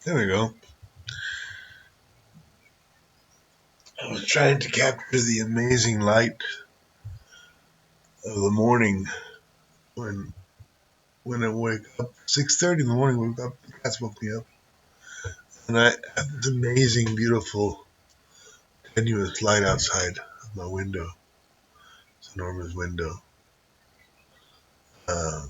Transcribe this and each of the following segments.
There we go. I was trying to capture the amazing light of the morning when I wake up. 6:30 in the morning, woke up. The cats woke me up, and I have this amazing, beautiful, tenuous light outside of my window. It's an enormous window. Uh,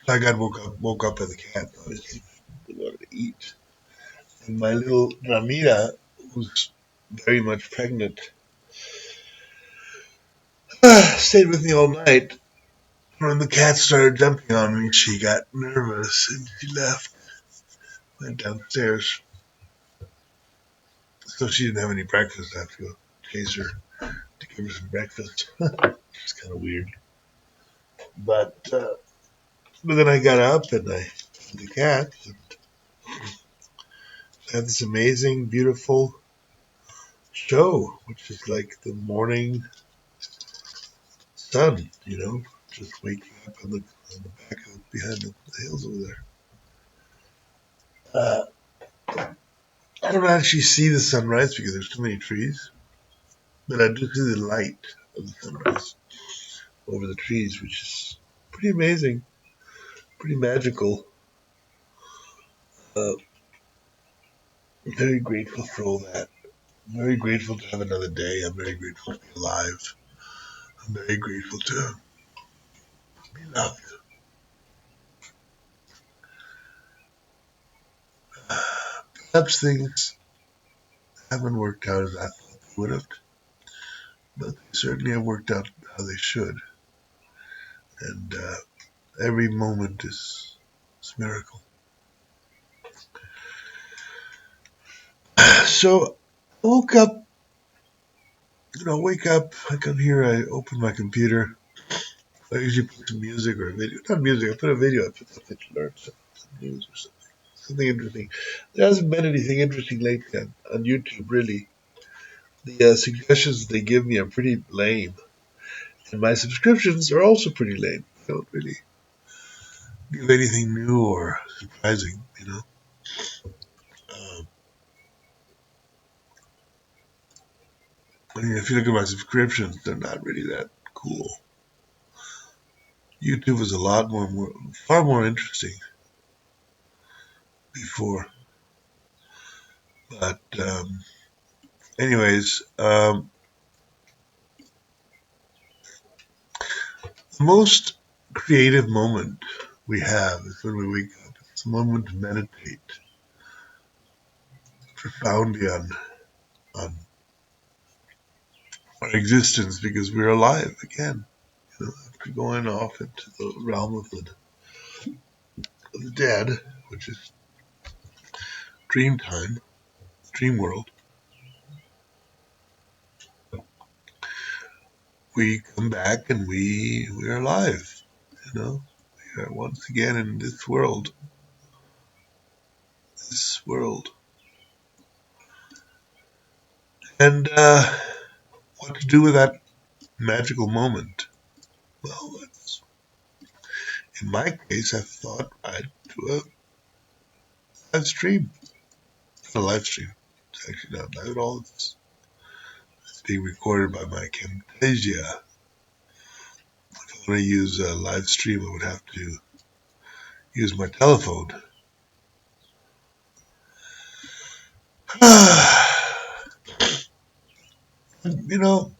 I got woke up by the cat. Obviously, we wanted to eat, and my little Ramira, who's very much pregnant, stayed with me all night. When the cat started jumping on me, she got nervous and she left, went downstairs. So she didn't have any breakfast. I have to go chase her to give her some breakfast. It's kind of weird. But then I got up and I fed the cat. And I had this amazing, beautiful show, which is like the morning sun, just waking up on the back of behind the hills over there. Uh, I don't actually see the sunrise because there's too many trees, but I do see the light of the sunrise over the trees, which is pretty amazing, pretty magical. Uh, I'm very grateful for all that. I'm very grateful to have another day. I'm very grateful to be alive. I'm very grateful to be loved. Perhaps things haven't worked out as I thought they would have, but they certainly have worked out how they should. And every moment is a miracle. So I woke up, wake up, I come here, I open my computer. I usually put some music or a video. Not music, I put a video, I put something to learn, some news or something. Something interesting. There hasn't been anything interesting lately on YouTube, really. The suggestions they give me are pretty lame. And my subscriptions are also pretty lame. They don't really give anything new or surprising. Um, I mean, if you look at my subscriptions, they're not really that cool. YouTube was a lot far more interesting before. But, anyways, the most creative moment we have is when we wake up. It's a moment to meditate profoundly on our existence because we're alive again. After going off into the realm of the dead, which is dream time, dream world, we come back and we're alive. You know, we are once again in this world. This world, and what to do with that magical moment? Well, in my case, I thought I'd do a live stream. Not a live stream. It's actually not live at all. It's being recorded by my Camtasia. If I want to use a live stream, I would have to use my telephone. you know,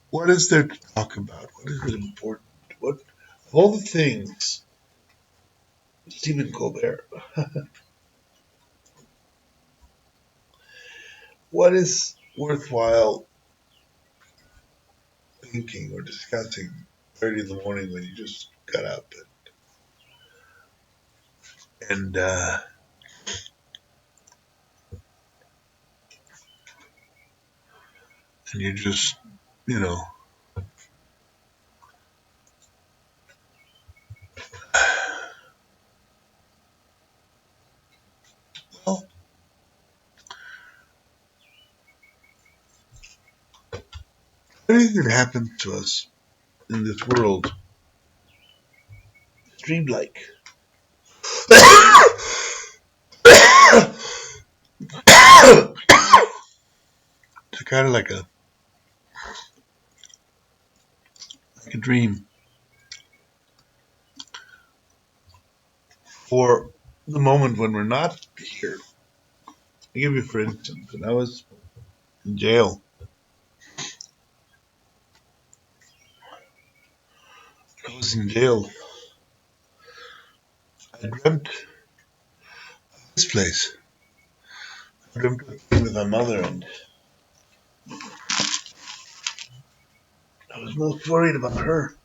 what is there to talk about? What is it important? What of all the things, Stephen Colbert, what is worthwhile thinking or discussing early in the morning when you just got up and and you just you know well anything that happens to us in this world dreamlike. It's kind of like a dream. For the moment when we're not here. I'll give you for instance, when I was in jail, I was in jail. I dreamt this place. I dreamt of being with my mother, and I was most worried about her.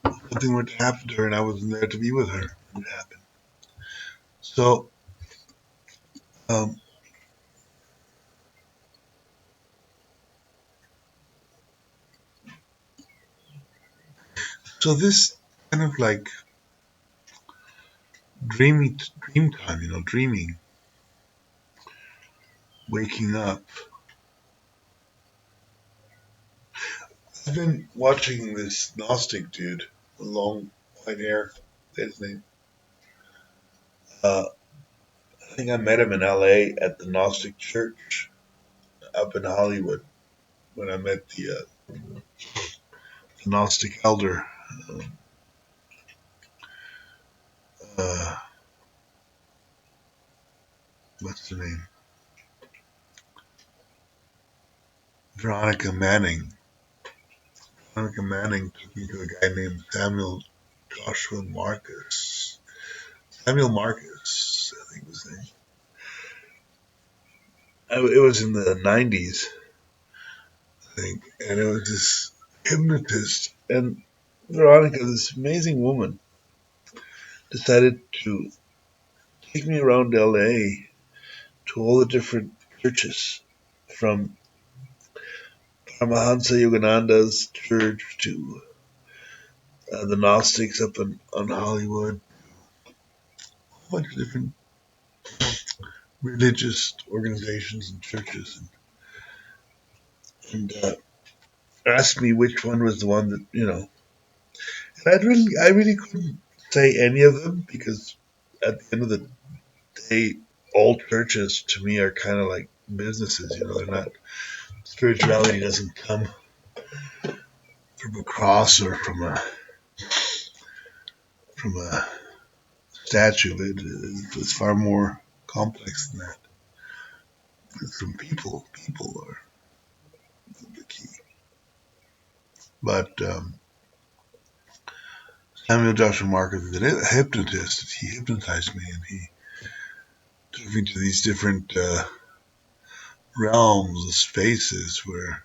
Something were to happen to her, and I wasn't there to be with her when it happened. So, um, so this kind of like dream time, dreaming, waking up. I've been watching this Gnostic dude, with long white hair. His name. Uh, I think I met him in L.A. at the Gnostic Church up in Hollywood when I met the Gnostic elder. Um, uh, what's the name? Veronica Manning. Veronica Manning took me to a guy named Joshua Marcus. Samuel Marcus, I think was his name. It was in the 90s, I think, and it was this hypnotist. And Veronica, this amazing woman, decided to take me around LA to all the different churches, from Paramahansa Yogananda's church to the Gnostics up on Hollywood, a bunch of different religious organizations and churches, and asked me which one was the one that And I really couldn't say any of them, because at the end of the day, all churches to me are kind of like businesses. They're not. Spirituality doesn't come from a cross or from a statue. It's far more complex than that. It's from people. People are the key. But Samuel Joshua Marcus is a hypnotist. He hypnotized me, and he took me to these different realms, spaces where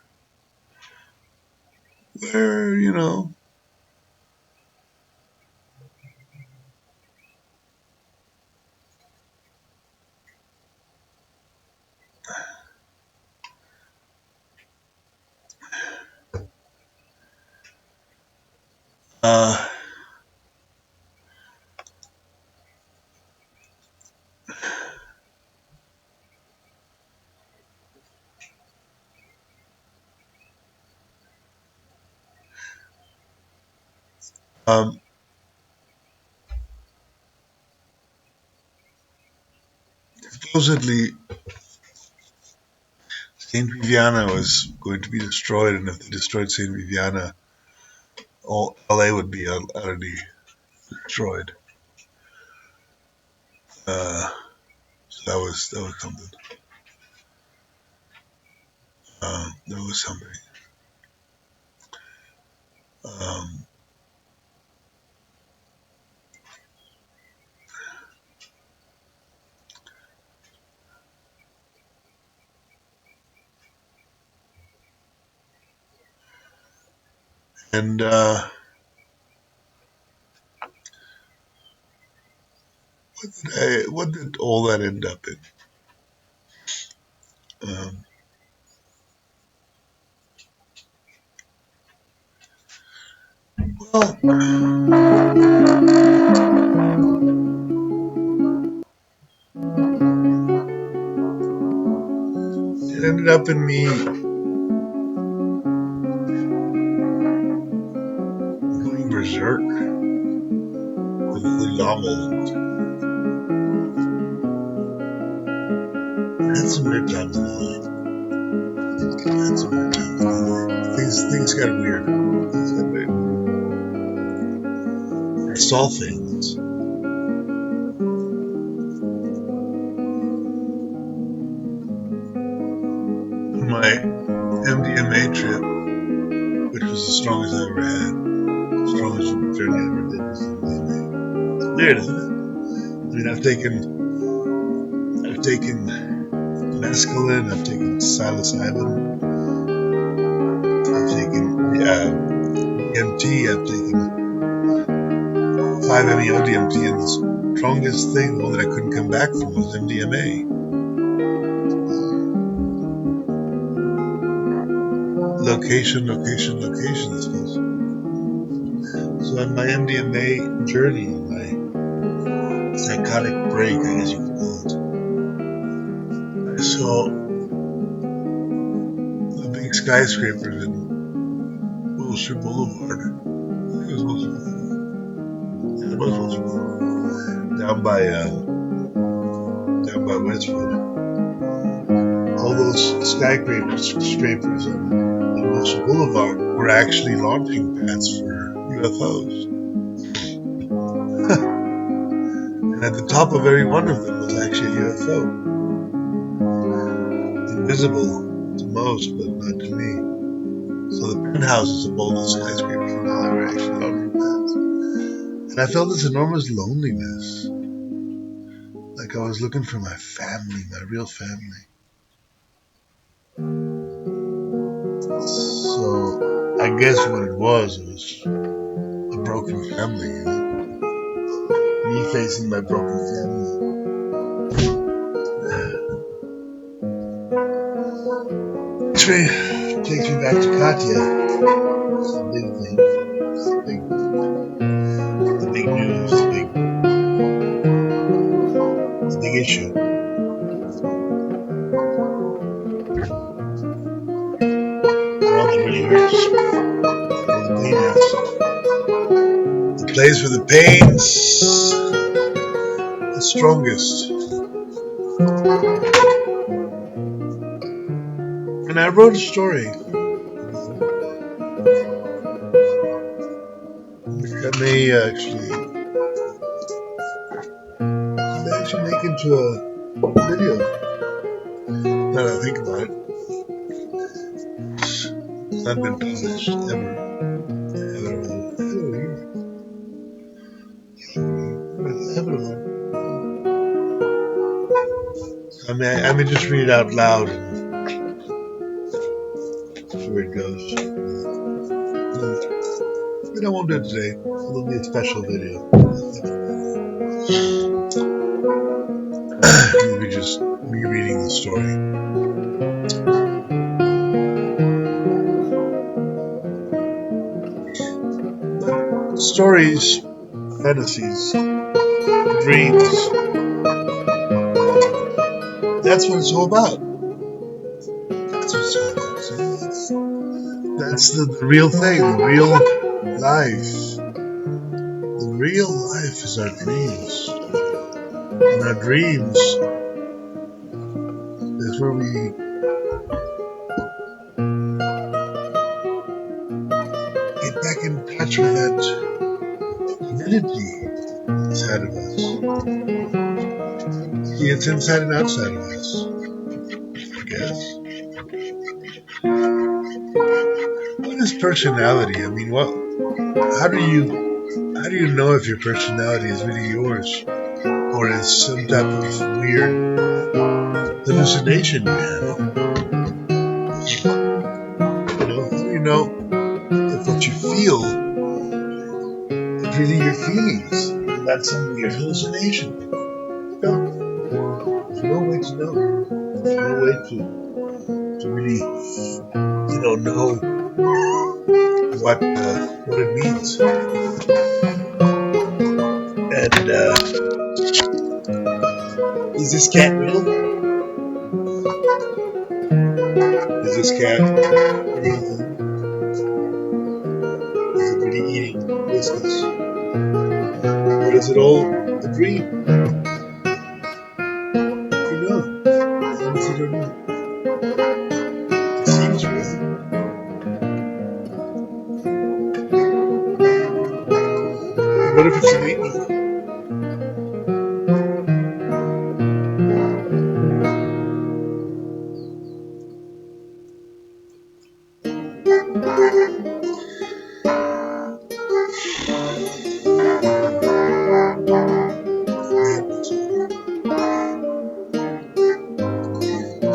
uh, um, supposedly Saint Viviana was going to be destroyed, and if they destroyed Saint Viviana, all LA would be utterly destroyed. Uh, so that was something. That was something. Um, and what did all that end up in? Well, it ended up in me going berserk. novel. I had some weird times in LA. Things got weird. I saw things. My MDMA trip, which was the strongest I ever had, the strongest journey I ever did was MDMA. It's weird, isn't it? I mean, I've taken mescaline, I've taken psilocybin, I've taken DMT, I've taken 5-MeO-DMT, and the strongest thing, the one that I couldn't come back from, was MDMA. Location, I suppose. So on my MDMA journey, my psychotic break, I guess you could call it, I saw the big skyscrapers in Wilshire Boulevard. I think it was Wilshire Boulevard. Yeah, it was Wilshire Boulevard. Down by Westwood. All those skyscrapers on Wilshire Boulevard were actually launching pads for UFOs. And at the top of every one of them was actually a UFO. Invisible to most, but not to me. So the penthouses of all those skyscrapers were actually launching pads. And I felt this enormous loneliness. Like I was looking for my family, my real family. So I guess what it was a broken family, you know? Me facing my broken family. Which takes me back to Katya. It's a big thing. It's the big news, the big issue. The one that really hurts. Where the pain is. The place where the pain's the strongest. And I wrote a story that may actually make into a video. Now that I think about it, it's not been published ever. I may just read it out loud and see where it goes. But I won't do it today. It'll be a special video. It'll be just me reading the story. But stories, fantasies, dreams, that's what it's all about. That's what it's all about. That's the real thing, the real life. The real life is our dreams. And our dreams is where we get back in touch with that divinity inside of us. See, it's inside and outside of us, I guess. What is personality? I mean, how do you know if your personality is really yours, or is some type of weird hallucination you have? You know, how do you know if what you feel is really your feelings, and not some weird hallucination? No, there's no way to know. There's no way to really, know what it means. And is this cat real? Is this cat real? Is it really eating biscuits? Or is it all A dream. You know, I honestly don't know. It seems real. What if it's an angel?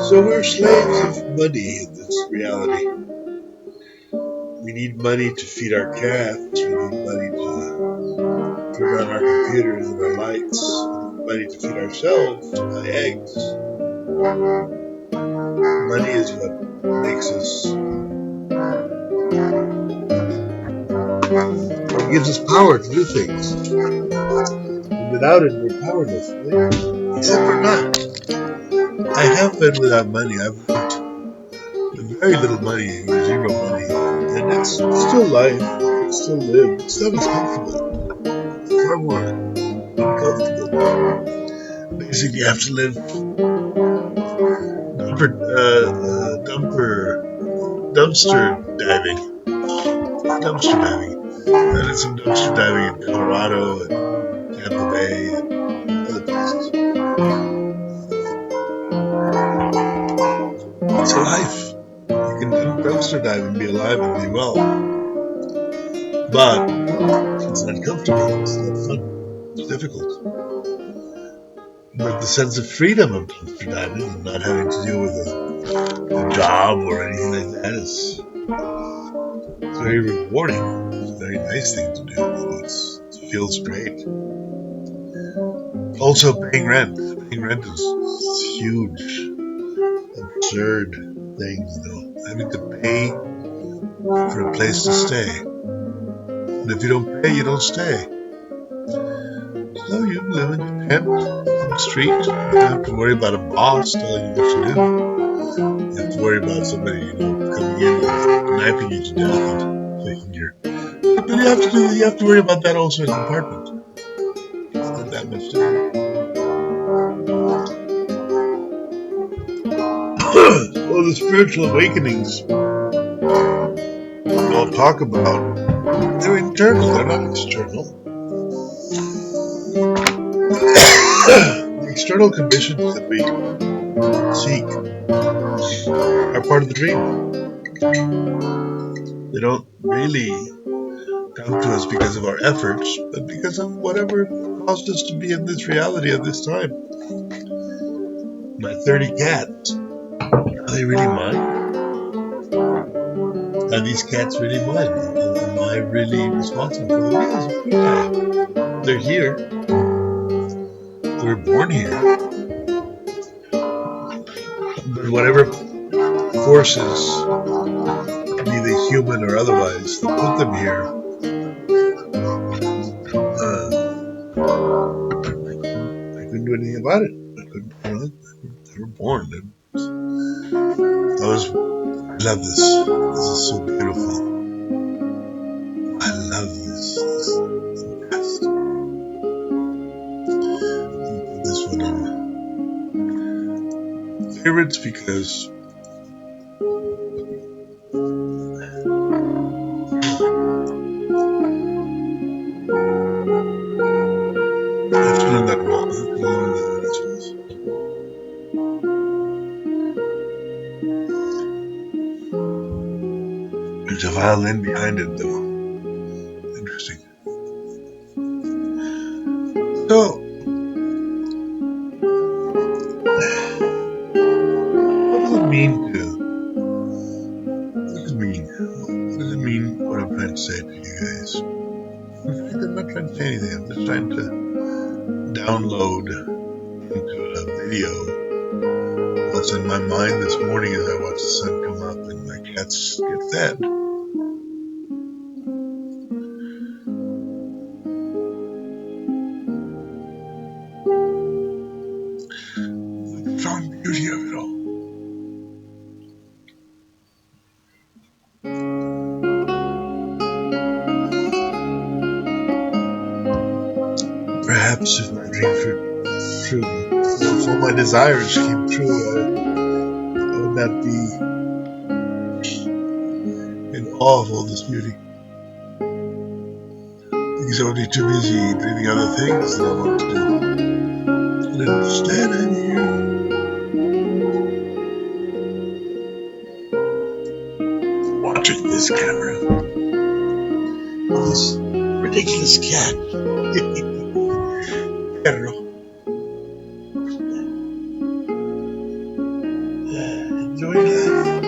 So we're slaves of money in this reality. We need money to feed our cats. We need money to turn on our computers and our lights. We need money to feed ourselves, to buy eggs. Money is what makes us, what gives us power to do things. And without it, we're powerless, right? Except we're not. I have been without money. I've lived with very little money, or zero money. And it's still life. I can still live. It's not as comfortable. It's far more uncomfortable. Basically, you have to live dumpster diving. Dumpster diving. I did some dumpster diving in Colorado and Tampa Bay and other places. It's a life. You can dumpster dive and be alive and be well. But it's not comfortable. It's not fun. It's difficult. But the sense of freedom of dumpster diving and not having to deal with a job or anything like that is very rewarding. It's a very nice thing to do. It feels great. Also, paying rent. Paying rent is huge, absurd thing, having to pay for a place to stay. And if you don't pay, you don't stay. So you live in your tent on the street. You don't have to worry about a boss telling you what to do. You have to worry about somebody, coming in and knifing you to death and taking your. But you have to worry about that also in an apartment. It's not that much different. Well, the spiritual awakenings we all talk about, they're internal, they're not external. The external conditions that we seek are part of the dream. They don't really come to us because of our efforts, but because of whatever caused us to be in this reality at this time. My 30 cats, are they really mine? Are these cats really mine? Am I really responsible for them? Yes, of course I am. They're here. They were born here. But whatever forces, be they human or otherwise, that put them here, I couldn't do anything about it. They were born. I love this. This is so beautiful. I love this. This is the best. Put this one on favorites because I have to learn that wrong. I have to learn that one as well. There's a violin behind it, though. Interesting. So, what does it mean what does it mean? What does it mean what I'm trying to say to you guys? I'm not trying to say anything. I'm just trying to download into a video what's in my mind this morning as I watch the sun come up and my cats get fed. The profound beauty of it all. Perhaps if my dreams were true, if all my desires came true, I would not be in awe of all this beauty. Because I would be too busy dreaming other things that I want to do. And instead, I'm here watching this camera. This ridiculous cat. Perro. Enjoying life.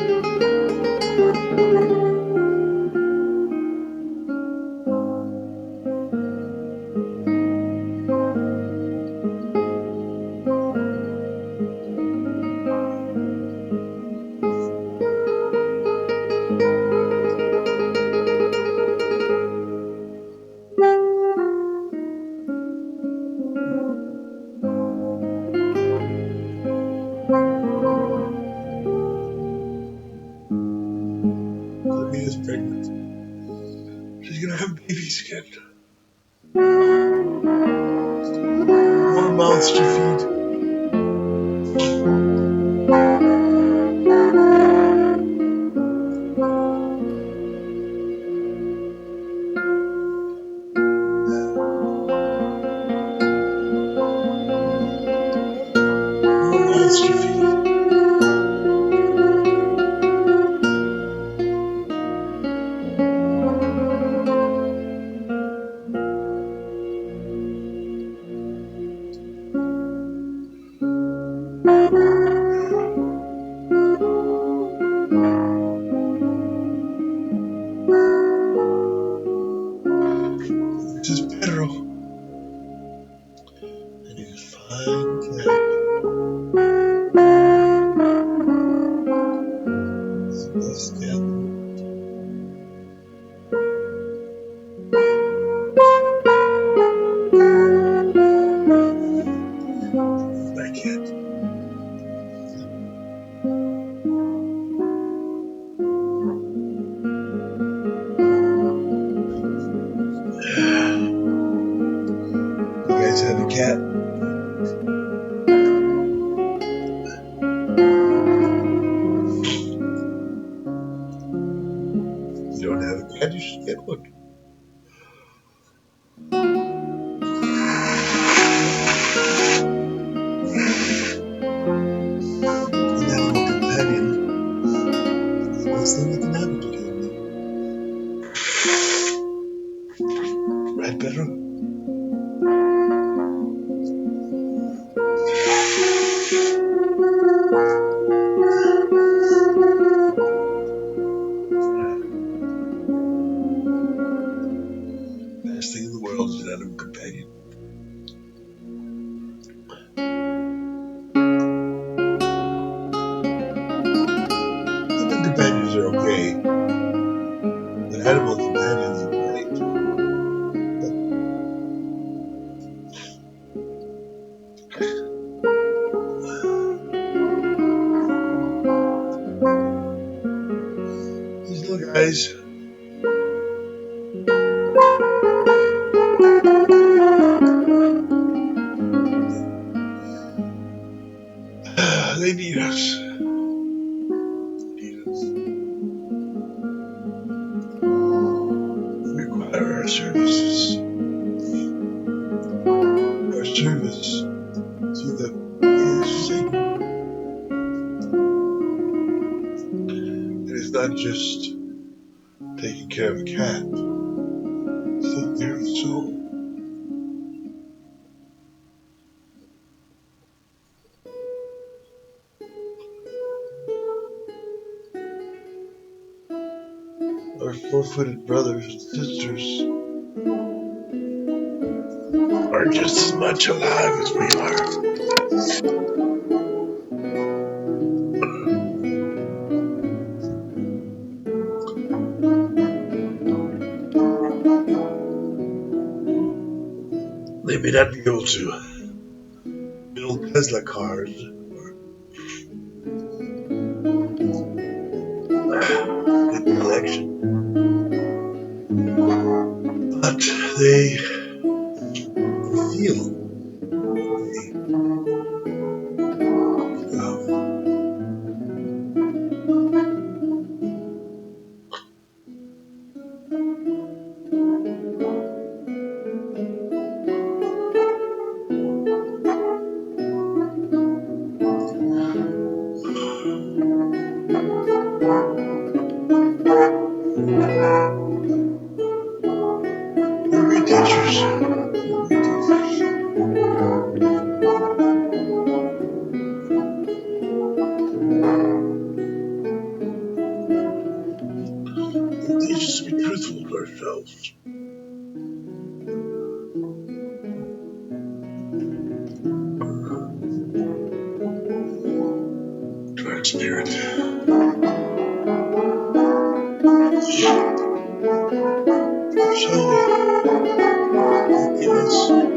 Libby is pregnant. She's gonna have babies again. More mouths to feed. More mouths to feed. This is Pedro. And he's a fine cat. He's the best cat in the world. My cat. You guys have a cat? You don't have a cat, you should get one. An animal companion is the best thing that can happen to you. Right, Pedro? Best thing in the world is an animal companion. Human companions are okay, but animal companions are great. These little guys, they need us. They require our services. Our service to them is sacred. It is not just taking care of a cat, it's taking care of the soul. Our four-footed brothers and sisters are just as much alive as we are. They may not be able to build Tesla cars or get the election, but they feel. They're great teachers. They teach us to be truthful to ourselves. To our spirit. So, they give us hope.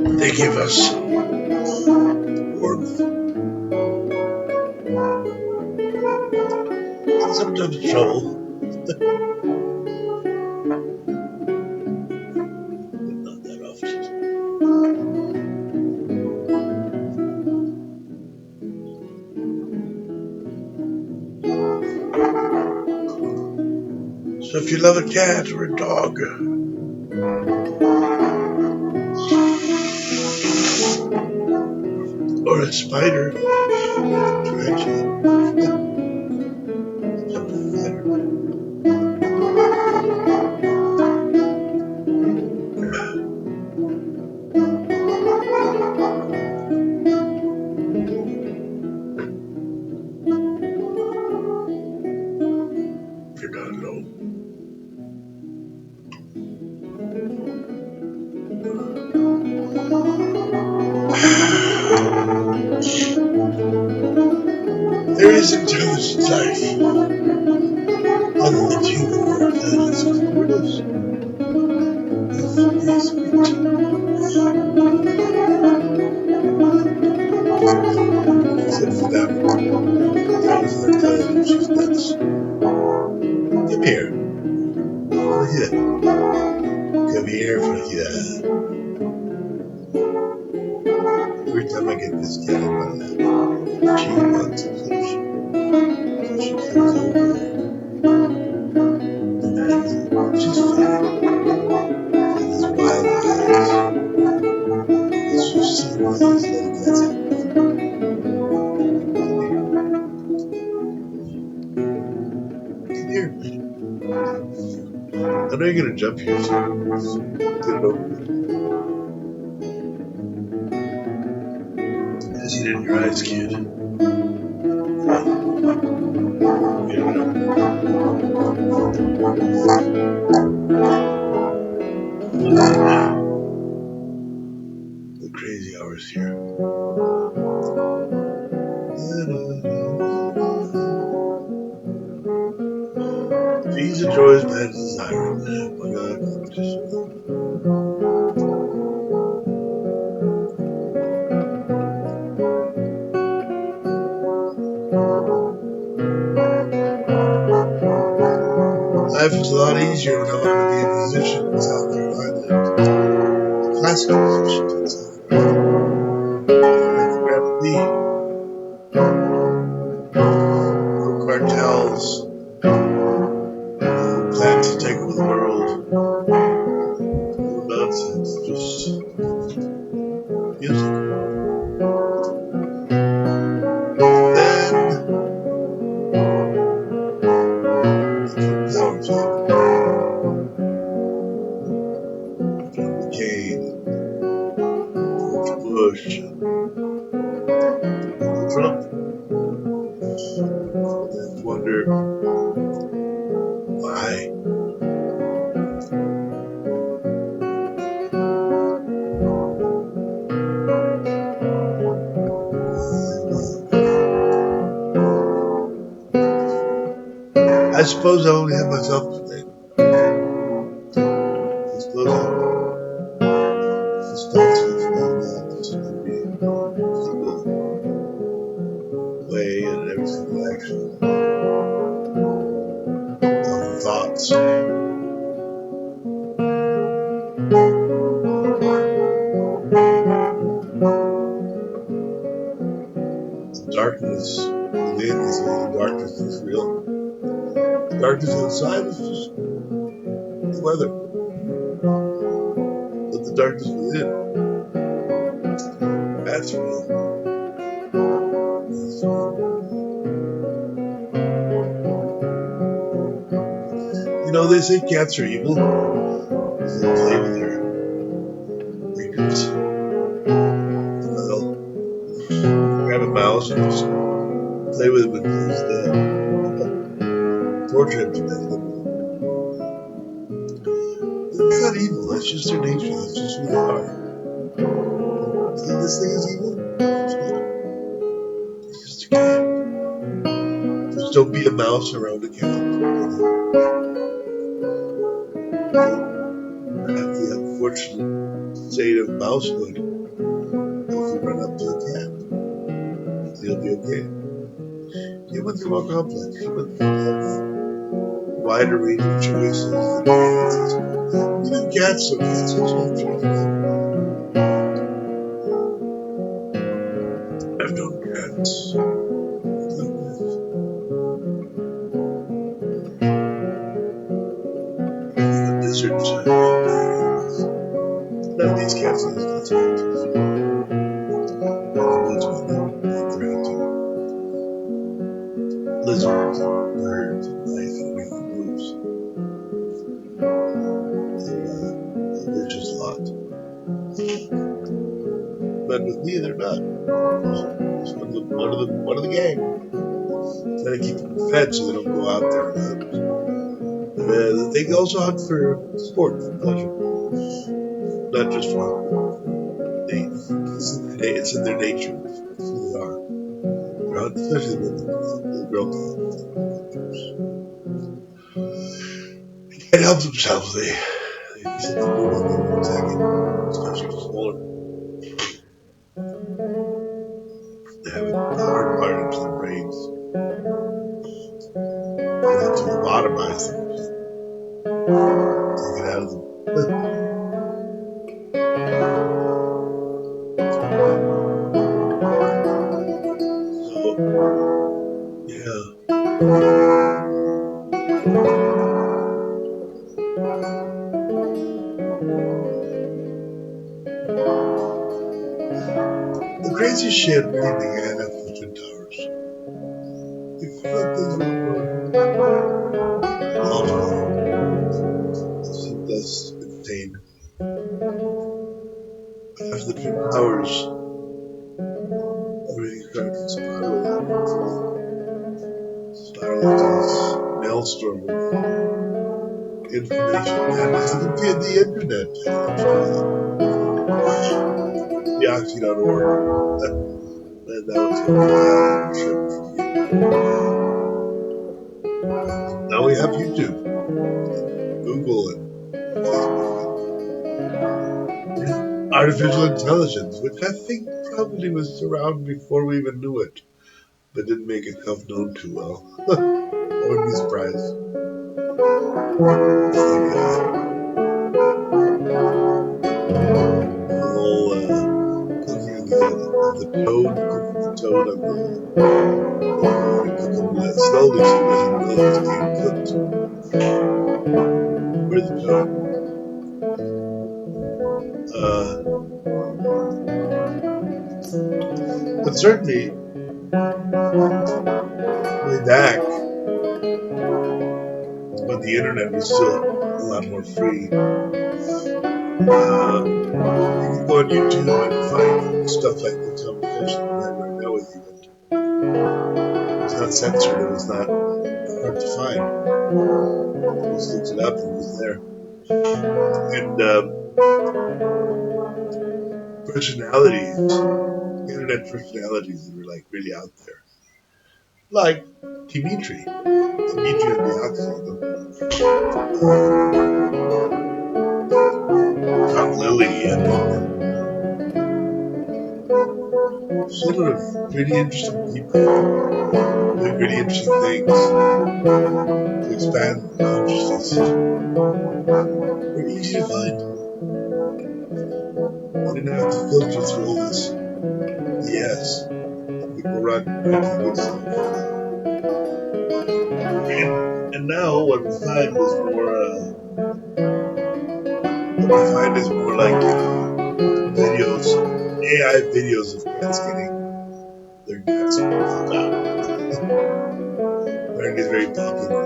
And they give us warmth. And sometimes trouble, but not that often. So if you love a cat or a dog, or a spider, tarantula, jumping spider, you're not alone. There is intelligent life other than human intelligence. Where it is? Except for them, there is no intelligence. She's nuts. Come here. Florida. Come here, Florida. Every time I get this cat in my lap, she wants attention. So she comes over. She's fine. With his wild eyes. As you see why these little cats have. Come here. I know you're gonna jump here, so get it over with. I see it in your eyes, kid. Get it over. The crazy hours here. Peace and joy is man's desire. My God, just life is a lot easier when I wanted to be a musician in South Carolina. A classical musician in South Carolina. Like grab a beat. No cartels. No plan to take over the world. No nonsense. Just music. Then power jam. John McCain, George Bush, Donald Trump. And wonder why. I suppose I only have myself to blame. I suppose I'm responsible for is within is the darkness is real. The darkness outside is just the weather. But the darkness within, that's real. That's real. You know, they say cats are evil because they'll play with their victims. You know, they'll grab a mouse and just play with him until he's dead. Torture him to death. They're not evil. That's just their nature. That's just who they are. Think this thing is evil? No, it's not. It's just a cat. Just don't be a mouse around a cat. Don't have the unfortunate state of mousehood if you run up to a cat. You'll be okay. Humans are more complex. Humans have wider range of choices than cats. Even cats, so cats also have choices. I've known cats like this. In the desert areas. Not these cats, these cats are actors. In the woods when they interact with lizards and birds and life and everything that moves. They're a vicious lot. But with me, they're not. Just one of the gang. Trying to keep them fed so they don't go out there and hunt. They also hunt for sport, for pleasure, not just for hunt. It's in their nature. It's who they are. They're hunt, especially the women. The girl they can't help themselves. They see something new and they attack it, especially if it's smaller. They have it hardwired into their brains. You have to lobotomize them. Take it out of them. So, yeah. The craziest shit really began after the Twin Towers. Before that, things were more logical. It seemed less insane. But after the Twin Towers, everything started to spiral out into this maelstrom of information. And even via the internet, the Oxy.org. And that was a trip for me. Now we have YouTube, Google, and Facebook. Artificial intelligence, which I think probably was around before we even knew it, but didn't make itself known too well. I wouldn't be surprised. It's like the whole cooking of the toad, cooking the toad on the cook them slowly so it doesn't know it's being cooked. Or the toad. But certainly, way back, when the internet was still a lot more free, you could go on YouTube and find stuff like the conversation we have right now with you. It was not censored, it was not hard to find. You just looked it up and it was there. And personalities, internet personalities that were like really out there. Like Dimitri on the Oxy, Tom Lilly, and sort of really interesting people doing really interesting things to expand consciousness. They're easy to find. You didn't have to filter through all this BS. people run quickly themselves. And now what we find is more like videos, AI videos of cats getting their guts pulled out. Apparently, it's very popular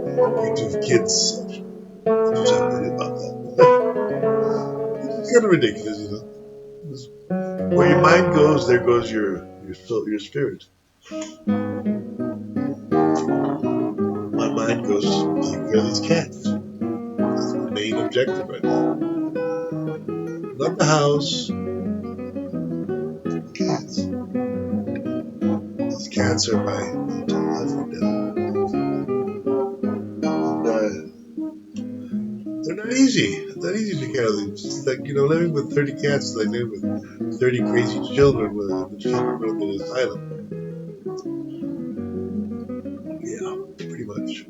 in the YouTube Kids section. Do something about that. It's kind of ridiculous, you know. Where your mind goes, there goes your soul, your spirit. My mind goes to take care of these cats. That's my main objective right now. Not the house, the cats. These cats are my entire life right now. And, they're not easy. It's not easy to take care of them. It's like, you know, living with 30 cats is like living with 30 crazy children with the children in the asylum. Yeah, pretty much.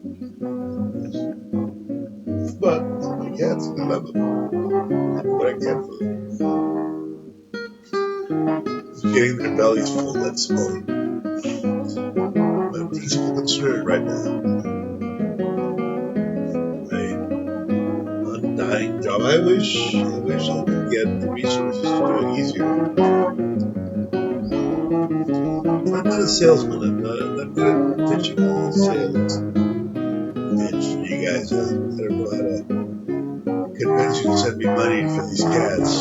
But they're my cats and I love them. I do what I can for them. Getting their bellies full, that's my principal concern right now. My undying job. I wish I could get the resources to do it easier. I'm not a salesman. I'm not good at pitching a sales pitch for you guys. I don't know how to convince you to send me money for these cats.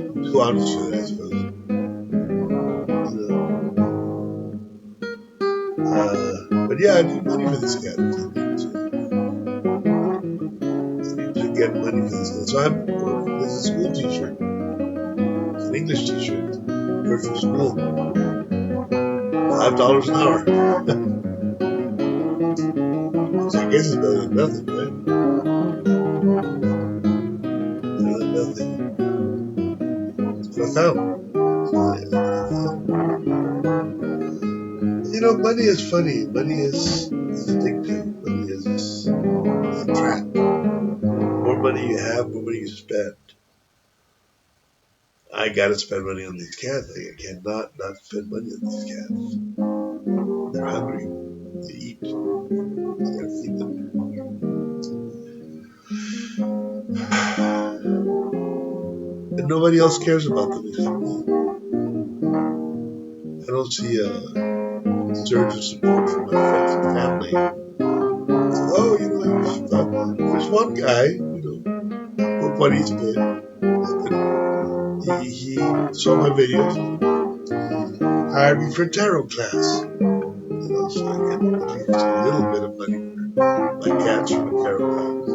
I'm too honest with it, I suppose. But yeah, I need money for these cats. I need to get money for these cats. So there's a school teacher. It's an English teacher. Work for school. $5 an hour. So I guess it's better than nothing, right? Better than nothing. That's what I found. You know, money is funny. Money is addictive. Money is a trap. The more money you have, the more money you spend. I gotta spend money on these cats. I cannot not spend money on these cats. They're hungry. They eat. I gotta feed them. And nobody else cares about them except me. I don't see a surge of support from my friends and family. Oh, you know, there's one guy, you know, Juanito, he saw my videos, hired me for a tarot class. You know, so I get at least a little bit of money for my cats from a tarot class.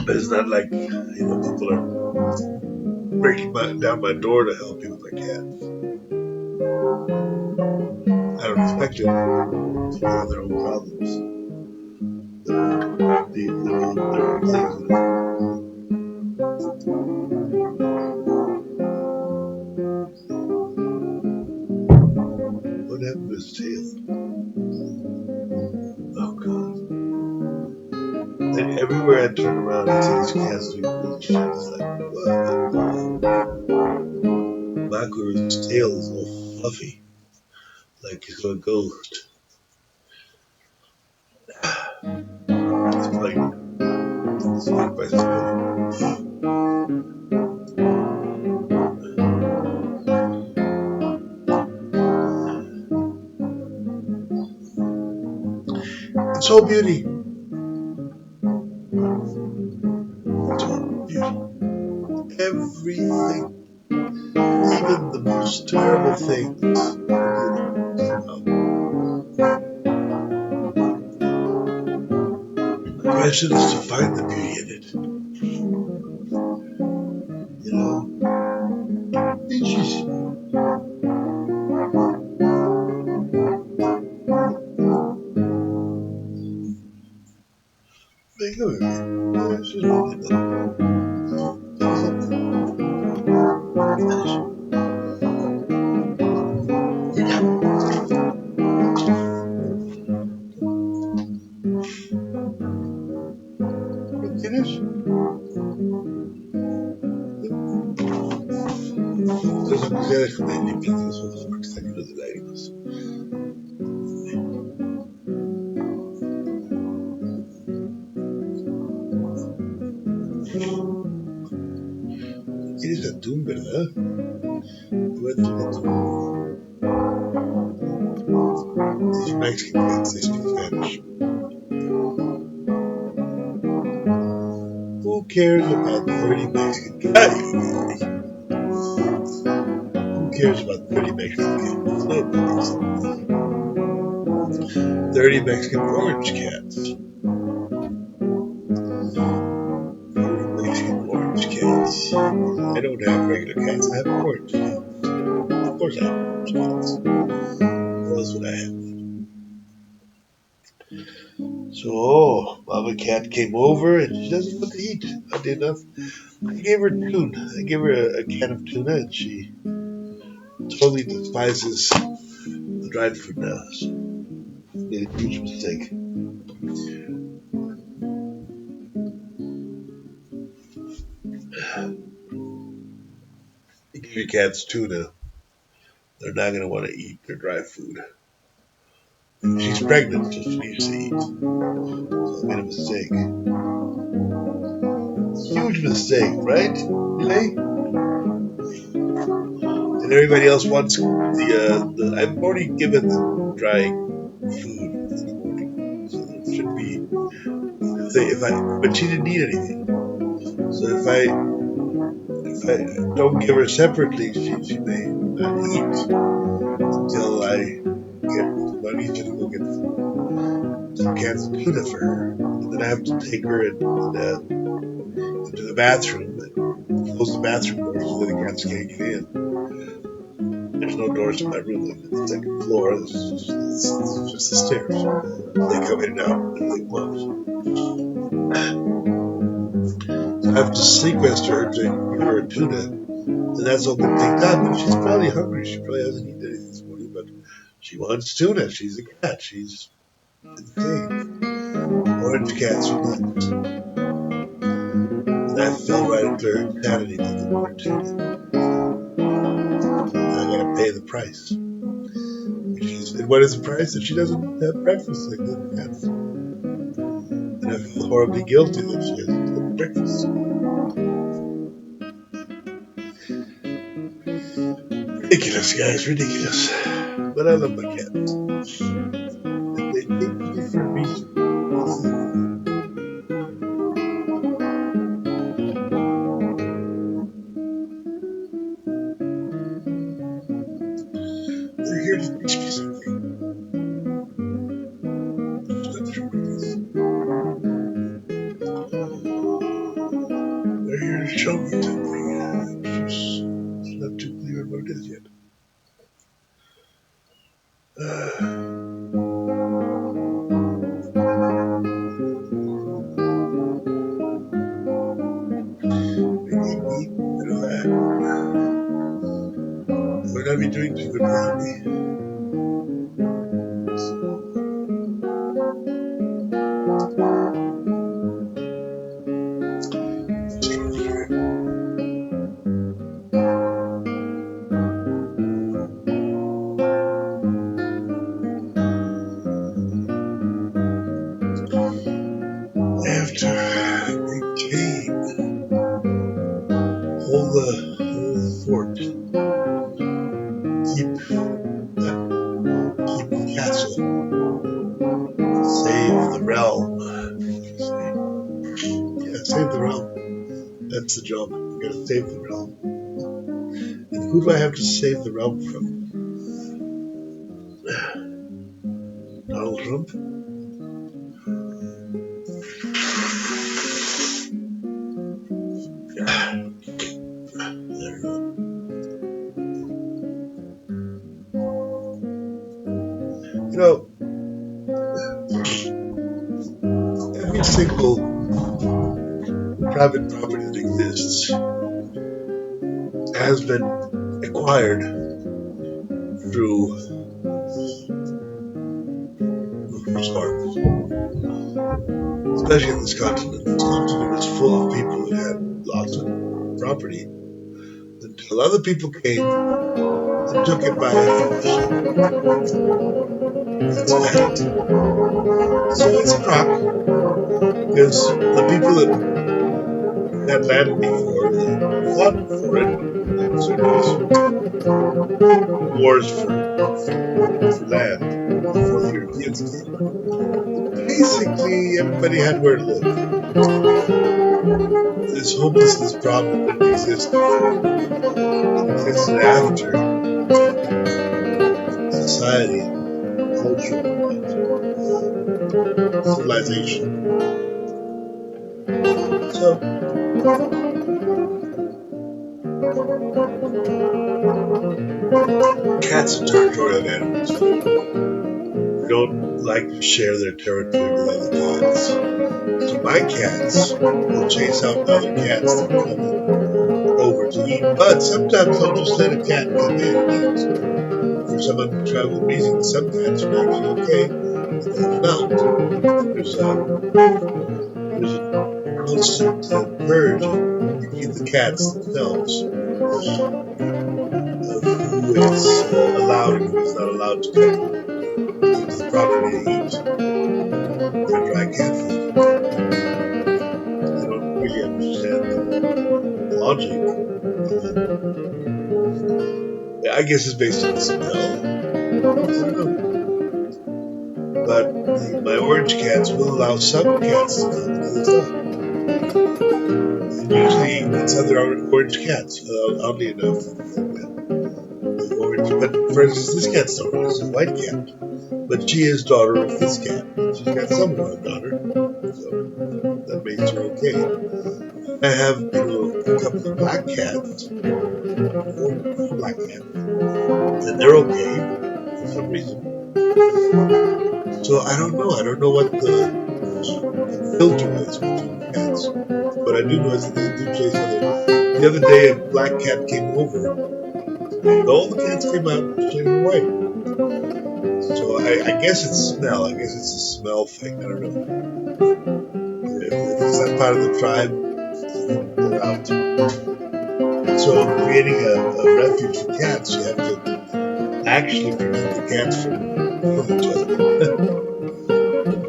But it's not like, you know, people are breaking down my door to help me with my cats. I don't expect it. People have their own problems. Their own things. What happened to his tail? Oh, God. And everywhere I turn around, I see these cats doing weird shit. It's like, what? Makuru's tail is all fluffy, like he's a ghost. It's funny. It's like by somebody. It's all beauty. It's all beauty. Everything, even the most terrible things, are beautiful. The question is to find the beauty in it. You know? Bitches. Hey, come here. It's just really nothing. Finish. Finish? pues ya déjame limpiar los ojos porque están llenos de lágrimas. ¿Quieres atún, verdad? What atún? These Mexican cats, they speak Spanish. Who cares about 30 Mexican cats? Who cares about 30 Mexican cats? Nobody. 30 Mexican orange cats. 30 Mexican orange cats. I don't have regular cats, I have orange cats. Of course I have orange cats. What else would I have? So, Mama Cat came over and she doesn't want to eat. Oddly enough, I gave her tuna. I gave her a can of tuna and she totally despises the dried food now. She made a huge mistake. You give your cats tuna, they're not going to want to eat their dry food. She's pregnant, so she needs to eat. So I made a mistake. Huge mistake, right? Really? And everybody else wants the I've already given them dry food this morning. So there should be, but she didn't eat anything. So if I don't give her separately, she may not eat until I get money to go get some cans of tuna for her. And then I have to take her into the bathroom and close the bathroom door so that the cats can't get in. There's no doors to my room. I'm on the second floor. It's just the stairs. They come in and out as they want. So I have to sequester her to give her a tuna. And that's open things up. And she's probably hungry. She probably hasn't eaten anything this morning, but she wants tuna. She's a cat. She's insane. Orange cats are nuts. And I fell right into her insanity to give her tuna. I gotta pay the price. And what is the price? If she doesn't have breakfast like the other cats. And I feel horribly guilty that she hasn't had breakfast. Ridiculous, guys, ridiculous. But I love my cats. And they take me for a reason. They're here to teach me something. They're here to show me something. It's not too clear what it is yet. Might not be doing too good for me. I have to maintain, hold the fort, keep the castle, save the realm. Yeah, save the realm. That's the job. We gotta save the realm. And who do I have to save the realm from? Donald Trump? You know, every single private property that exists has been acquired through farms, especially in this continent. This continent is full of people that had lots of property until other people came and took it by force. That's that. So it's a rock because the people that had land before fought for it in certain wars for land before the Europeans came. Basically, everybody had where to live. This homelessness problem didn't exist before. It existed after society, culture, civilization. So, cats are territorial animals. They don't like to share their territory with other cats. So my cats will chase out other cats that come over to eat. But sometimes they'll just let a cat come in and eat for some untraveled reason. Some cats are actually okay with that amount. There's a constant purge to keep the cats themselves of who is allowed and who is not allowed to come into the property to eat their dry cat food. I don't really understand the logic. I guess it's based on the smell. I don't know. But my orange cats will allow some cats to come and others not. And usually it's other orange cats, oddly enough. The orange, but for instance, this cat's not orange, it's a white cat. But she is daughter of this cat. She's got some of our daughter, so that makes her okay. I have, a couple of black cats, four black cats, and they're okay for some reason. So I don't know. I don't know what the filter is between cats. What I do know is that they do chase other. The other day, a black cat came over, and all the cats came out shading white. So I guess it's smell. I guess it's a smell thing. I don't know. If it's that part of the tribe, they're out. So creating a refuge for cats, you have to actually prevent the cats from killing each other.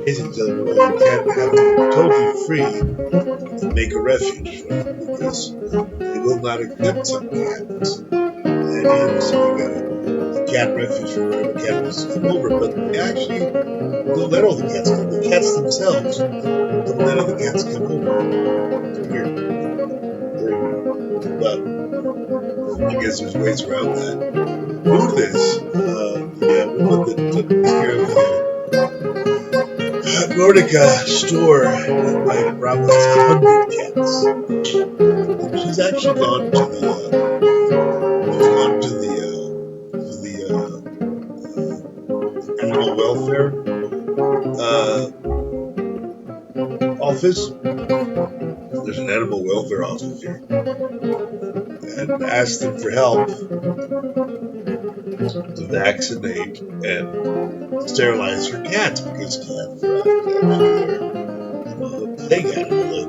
Chasing each other away. You can't have them totally free and make a refuge for them because they will not accept some cats. And so you got a cat refuge for wherever cat wants to come over, but they actually don't let all the cats come. The cats themselves don't let other cats come over. It's weird. Very weird. But I guess there's ways around that. Lourdes, the woman that took care of the Nordica store in Valle de Bravo has 100 cats. And she's actually gone to the animal welfare office. There's an animal welfare office here, and asked them for help to vaccinate and sterilize her cats because cats are actually a plague animal.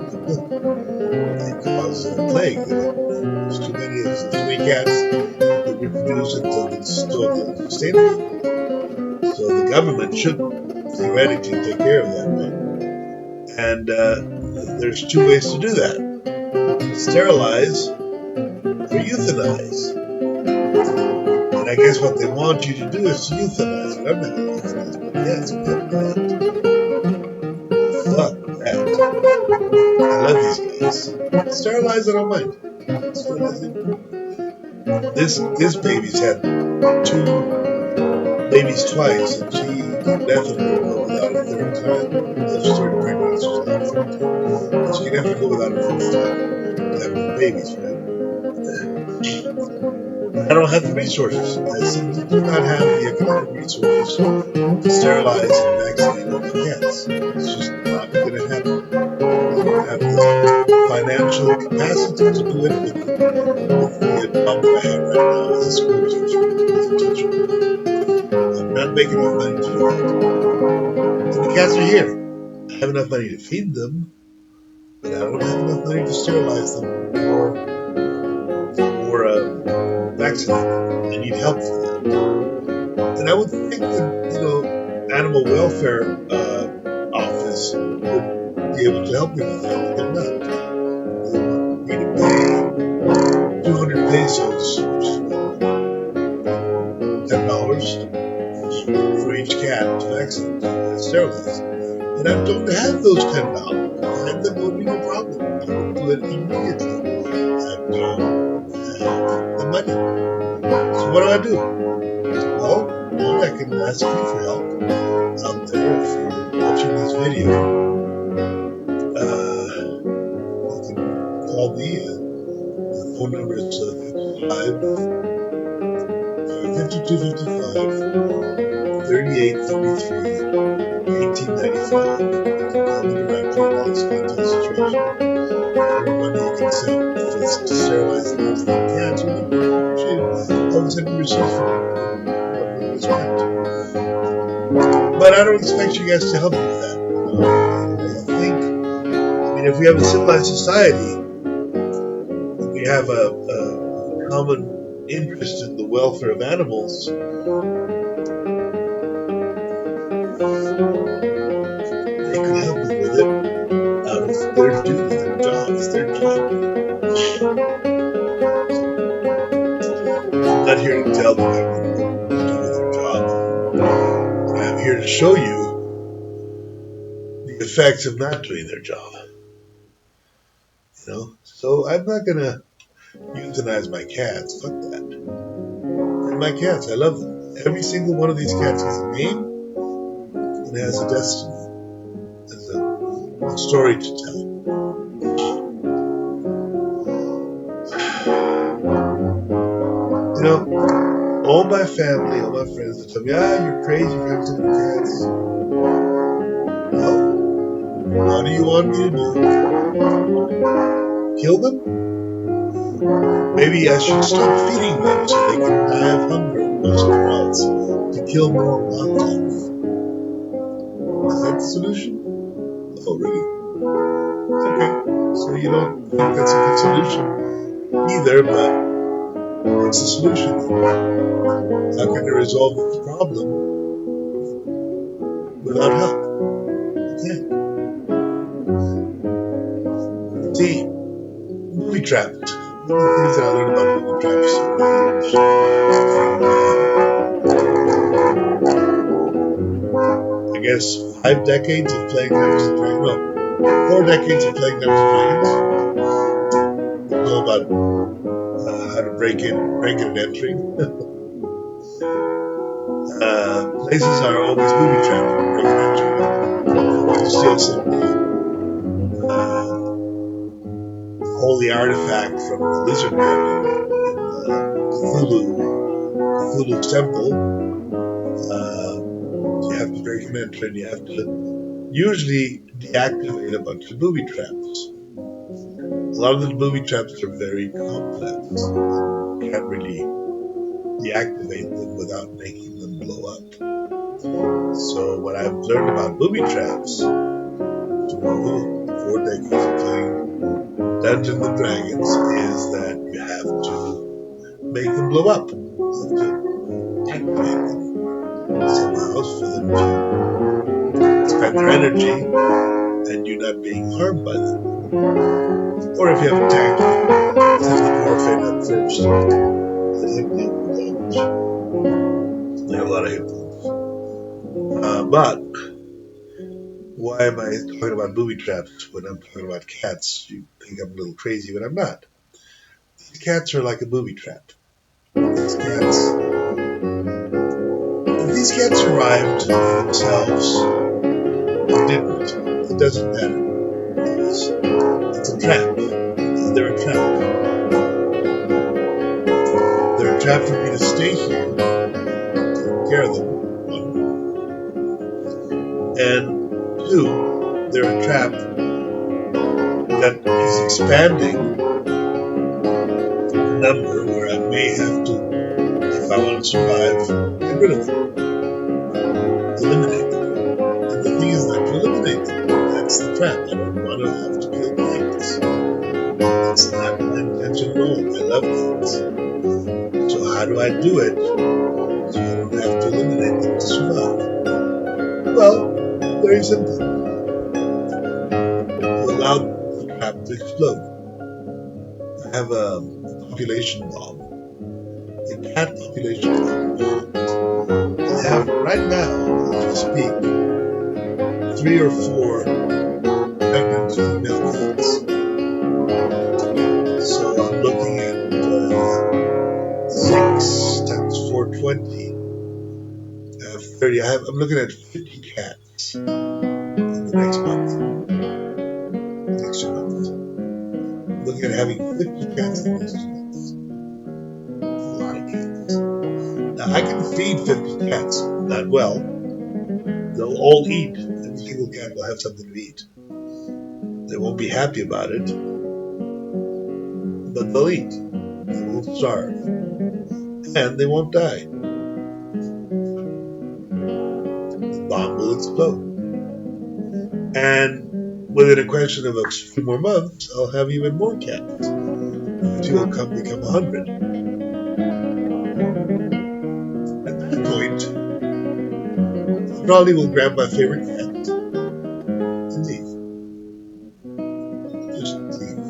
They cause plague. There's too many cats that reproduce until it's totally unsustainable. So the government should theoretically take care of that, right? And there's two ways to do that: sterilize or euthanize. And I guess what they want you to do is to euthanize. But I'm not going to euthanize my cats. Fuck that. I love these guys. Sterilize, I don't mind. This baby's had 2 babies twice, and she can definitely go without a third time. She's already pregnant, she's not a third time. She can definitely go without a fourth time to have more babies, right? I don't have the resources. I simply do not have the economic resources to sterilize and vaccinate all my cats. It's just not going to happen. I don't have the financial capacity to do it with the job that I have right now as a school teacher. I'm not making enough money to do that. And the cats are here. I have enough money to feed them, but I don't have enough money to sterilize them or are vaccinated. They need help for that. And I would think that, animal welfare office would be able to help me with that, but they're not. They want me to pay 200 pesos, which is about $10 for each cat to vaccinate, sterilize. And I don't have those $10. If I had them, it would be no problem. I would do it immediately. I don't have the money. So what do? Well, one, I can ask you for help out there if you're watching this video. You can call me. The phone number is 5255 3833 1895. You can call me directly and I'll explain to the situation. Whatever money you can send, if it's to sterilize the last of the cats, we would appreciate it. I'll send you receipts for whatever it was spent. But I don't expect you guys to help me with that. If we have a civilized society, and we have a common interest in the welfare of animals, they could help me with it out of their duty, their job. It's their job. I'm not here to tell the government what to do with their job. But I'm here to show you the effects of not doing their job. So I'm not going to euthanize my cats. Fuck that. They're my cats. I love them. Every single one of these cats has a name and has a destiny. Has a story to tell. All my family, all my friends, they tell me, you're crazy, you're having so many cats. Well, what do you want me to do? Kill them? Maybe I should stop feeding them so they can die of hunger somewhere else to kill more wildlife. Is that the solution? Oh, really? Okay. So you don't think that's a good solution either, but what's the solution? How can they resolve the problem without help? You can't. See, booby trapped. One of the things that I learned about booby traps from I guess 5 decades of playing Dungeons and Dragons. No, 4 decades of playing Dungeons and Dragons. You know about how to break in and entering. Places are always booby trapped and break and entering. You steal some holy artifact from the lizard man in Cthulhu's temple. You have to break and enter, and you have to usually deactivate a bunch of booby traps. A lot of the booby traps are very complex. You can't really deactivate them without making them blow up. So what I've learned about booby traps through 4 decades of playing Dungeons and Dragons is that you have to make them blow up. You have to activate them somehow for them to spend their energy and you not being harmed by them. Or if you have a tank, send the morphine up first. Let him deal with the damage. They have a lot of hit points. But why am I talking about booby traps when I'm talking about cats? You think I'm a little crazy, but I'm not. These cats are like a booby trap. These cats, if these cats survived by themselves or didn't, it doesn't matter. It's a trap. They're a trap. They're a trap for me to stay here, take care of them, one. And 2, they're a trap that is expanding the number where I may have to, if I want to survive, get rid of them. Eliminate them. And the thing is not to eliminate them. That's the trap. I don't want to have to kill cats. That's not my intention wrong. I love cats. So how do I do it so I don't have to eliminate them to survive? Well, very simple. You allow the trap to explode. I have a population bomb, a cat population bomb. I have right now, as we speak, 3 or 4 pregnant female cats. So I'm looking at 6 times 420. I have 30. I'm looking at 50 cats in the next month. Next 2 months. I'm looking at having 50 cats in the next 2 months. A lot of cats. Now I can feed 50 cats not well. They'll all eat. Every single cat will have something to eat. They won't be happy about it, but they'll eat. They won't starve. And they won't die. The bomb will explode. And within a question of a few more months, I'll have even more cats. Which will become 100. At that point, I probably will grab my favorite cat and leave. Just leave.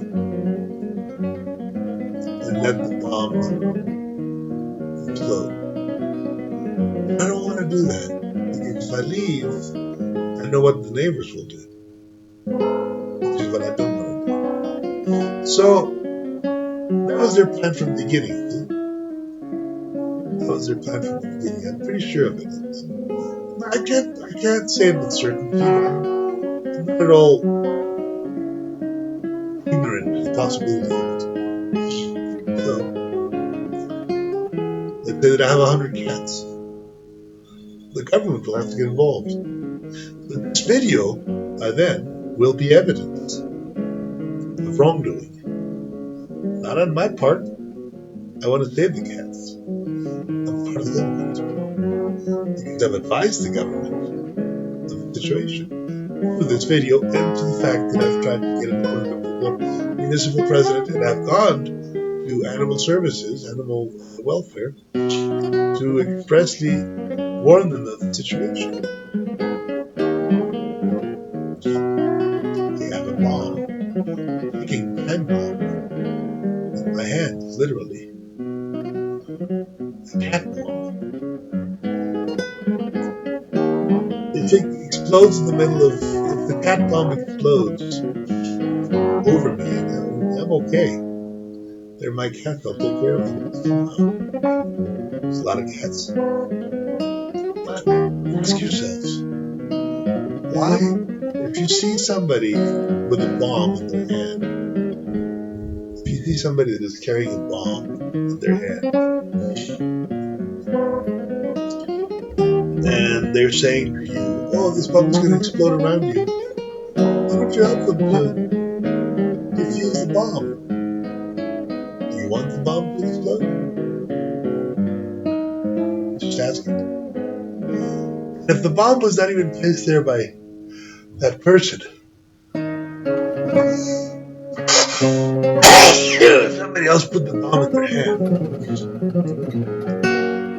And let the bomb explode. I don't want to do that. Because if I leave, I know what the neighbors will do. Which is what I don't want to do. So, that was their plan from the beginning. That was their plan from the beginning. I'm pretty sure of it. I can't say it with certainty. I'm not at all ignorant of the possibility of it. So, let's say that I have 100 cats. The government will have to get involved. But this video, by then, will be evidence of wrongdoing. Not on my part. I want to save the cats. I'm part of the government. Because I've advised the government of the situation through this video and to the fact that I've tried to get an appointment with the municipal president and I've gone to animal services, animal welfare, to expressly warn them of the situation. They have a bomb, a ticking time bomb in my hands, literally. A cat bomb. If it explodes in the middle of, if the cat bomb explodes over me, I'm okay. They're my cats, I'll take care of them. There's a lot of cats. But ask yourselves, why, if you see somebody with a bomb in their hand, if you see somebody that is carrying a bomb in their hand, and they're saying to you, oh, this bomb is going to explode around you, why don't you help them to defuse the bomb? Do you want the bomb to explode? Just asking. If the bomb was not even placed there by that person, if somebody else put the bomb in their hand,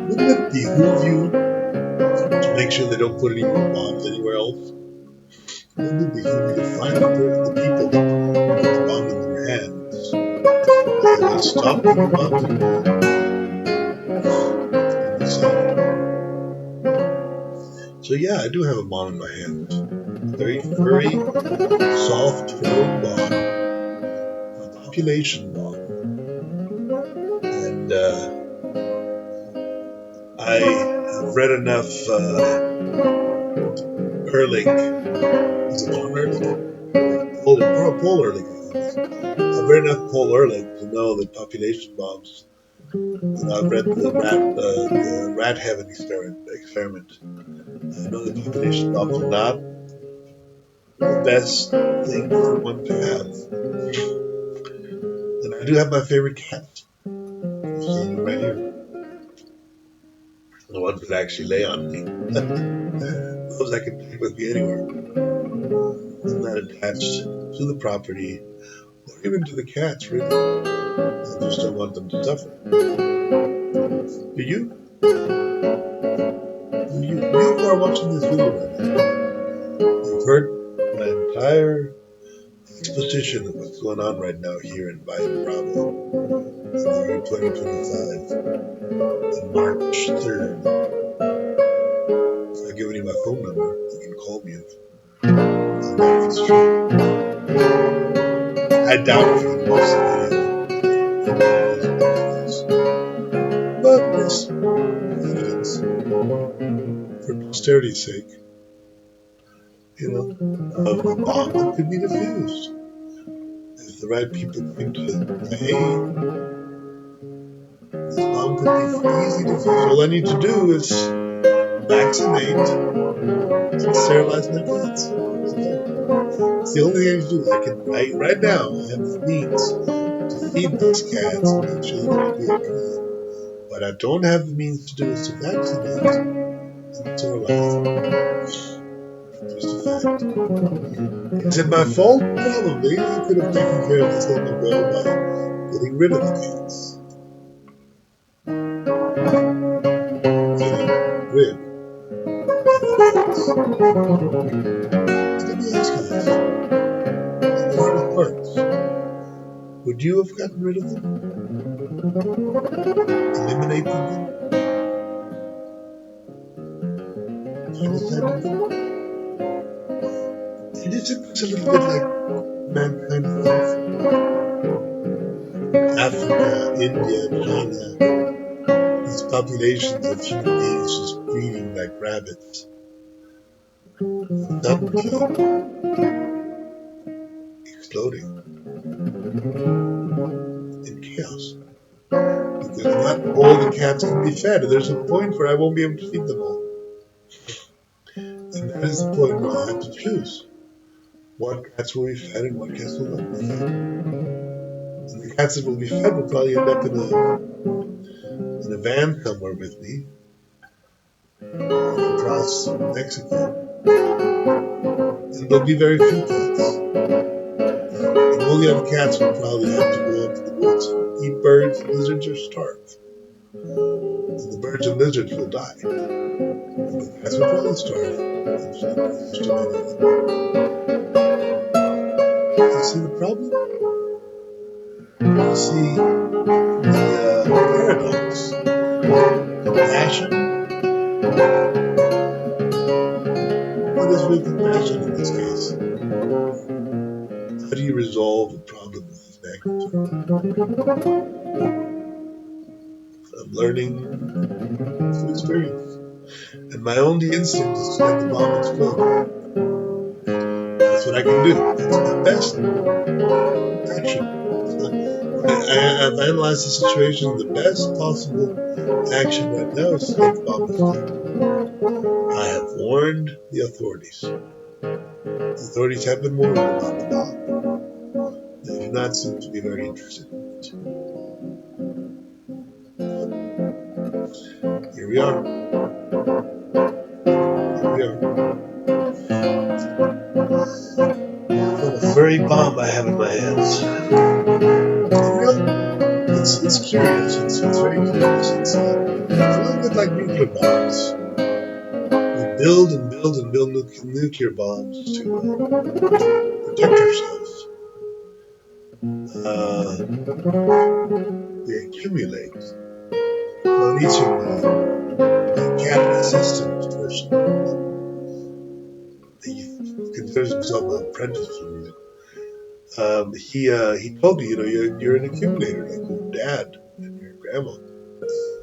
wouldn't it behoove you to make sure they don't put any more bombs anywhere else? Wouldn't it behoove you to find the people that put the bomb in their hands and stop putting bombs in their hands? So yeah, I do have a bomb in my hand. A very furry, soft, flowing bomb. A population bomb. And I have read enough Ehrlich. Is it Paul Ehrlich? Paul Ehrlich. I've read enough Paul Ehrlich to know that population bombs. And I've read the rat heaven experiment. I know that population bombs are not the best thing for one to have. And I do have my favorite cats. You've seen them right here. The ones that actually lay on me. Those I can take with me anywhere. I'm not attached to the property or even to the cats, really. I just don't want them to suffer. Do you? You who are watching this video right now, you've heard my entire exposition of what's going on right now here in Valle de Bravo in the year 2025 on March 3rd. I've given you my phone number. You can call me on that stream. I doubt if you can watch the video. But there's evidence for posterity's sake, of a bomb that could be defused. If the right people came to aid, this bomb could be easy to defuse. All I need to do is vaccinate and sterilize my cats. It's the only thing I can do. Right now, I have the means to feed these cats and make sure that they do okay. What I don't have the means to do is to vaccinate and sterilize. Just a fact. Is it my fault? Probably. You could have taken care of this long ago by getting rid of the cats. Getting rid of the cats. Let me ask you this. In your heart of hearts, would you have gotten rid of them? Eliminated them? Genocided them? And it's a little bit like mankind itself. Africa, India, China, these populations of human beings just breeding like rabbits, suddenly exploding in chaos. Because not all the cats can be fed, and there's a point where I won't be able to feed them all. And that is the point where I'll have to choose. What cats will be fed and what cats will not be fed. And the cats that will be fed will probably end up in a van somewhere with me across Mexico. And there'll be very few cats. And all the other cats will probably have to go into the woods and eat birds, lizards, or starve. And the birds and lizards will die. And the cats will probably starve. You see the problem? You see the paradox, the passion. What is real compassion in this case? How do you resolve a problem with this magnitude? I'm learning through experience. And my only instinct is to let the bomb explode. That's what I can do. That's my best action. I've analyzed the situation. The best possible action right now is to let the bomb explode. I have warned the authorities. The authorities have been warned about the bomb. They do not seem to be very interested in it. Here we are. What a furry bomb I have in my hands. It's curious. It's very curious. It's a little bit like nuclear bombs. We build and build and build nuclear bombs to protect ourselves. We accumulate. Well, each of the cat assistant person, he considers himself an apprentice for music. He told me, you're an accumulator like your dad and your grandma.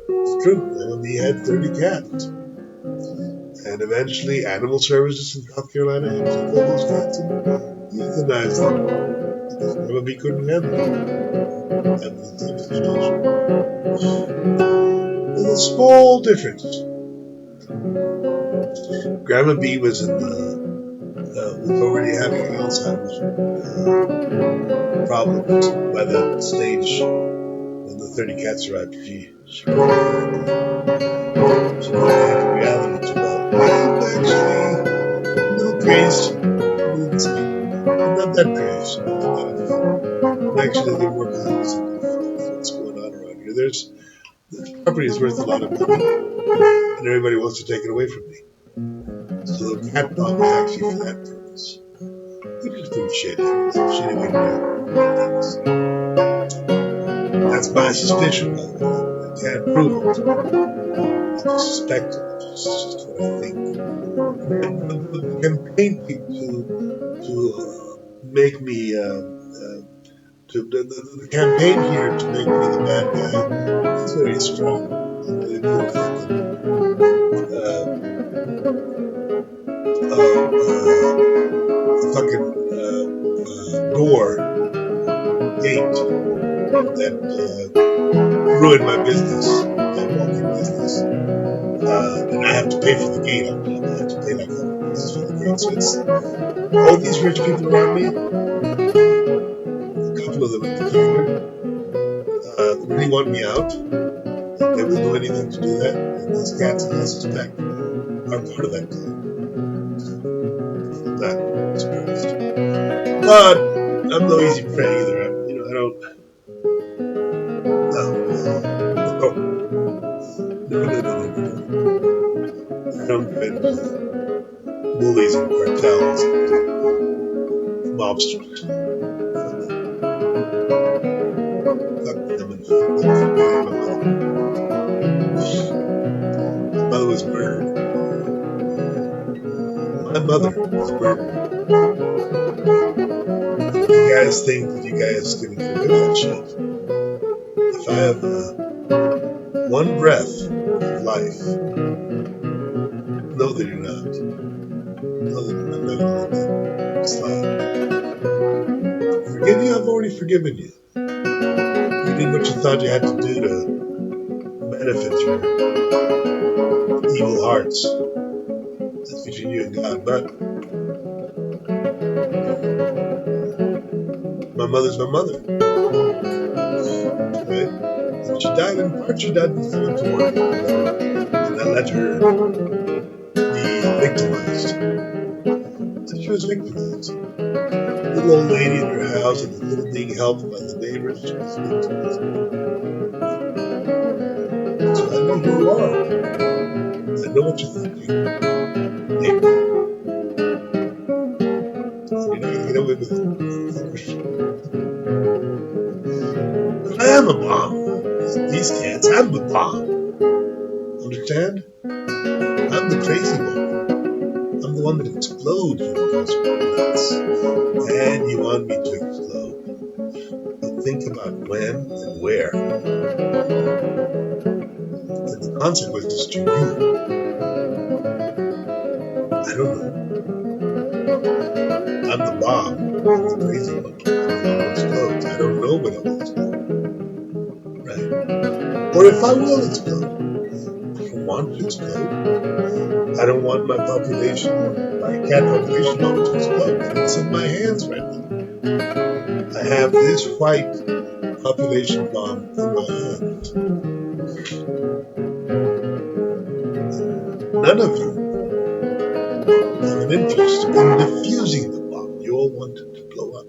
It's true. He had 30 cats. And eventually Animal Services in South Carolina had to take all those cats and euthanize them. Because Grandma B couldn't handle it. That was the same situation. There's a small difference. Grandma B was was already having Alzheimer's problems by the stage when the 30 cats arrived. She couldn't handle reality too well. I'm actually a little crazed. I'm not that crazed. I'm actually a little more cognizant here. This property is worth a lot of money, and everybody wants to take it away from me. So the cat bomb was actually for that purpose, which is pretty shitty. It's a shitty way to do things. That's my suspicion, by the way. I can't prove it. I just suspect it. It's just what I think. The campaign to make me the campaign here to make me the bad guy is very strong. I'm really cool thinking. Fucking door gate that ruined my business, my walking business. And I have to pay for the gate. I have to pay like $100 for the gate. So it's all these rich people around me, a couple of them in particular, really want me out. They will do anything to do that. And these cats, I suspect, are part of that deal. I'm not surprised. But I'm no easy prey either. I don't. No. I don't get into bullies and cartels and mobsters. Fuck them and fuck my mother was murdered. My mother was murdered. You guys think that you guys can forgive that shit? If I have one breath of life, know that you're not. Know that I'm not going to let that slide. Forgive you? I've already forgiven you. You did what you thought you had to do to benefit your evil hearts. That's between you and God. But my mother's my mother. Right? And she died in part, she died before I was born. And I let her be victimized. And she was victimized. The little old lady in her house and being helped by the neighbors, she was victimized. So I know who you are. I know what you're thinking. Neighbor. You're not going to get away with it. I am a bomb. These cats, I'm the bomb. Understand? I'm the crazy one. I'm the one that explodes when it goes nuts. And you want me to explode. But think about when and where. And the consequences to you. I don't know. I'm the bomb. I'm the crazy one. I'm the one that explodes. I don't know when it will explode. Right? Or if I will explode. I don't want to explode. I don't want my population, my cat population bomb to explode. And it's in my hands right now. I have this white population bomb in my hands. None of you have an interest in defusing the bomb. You all want it to blow up.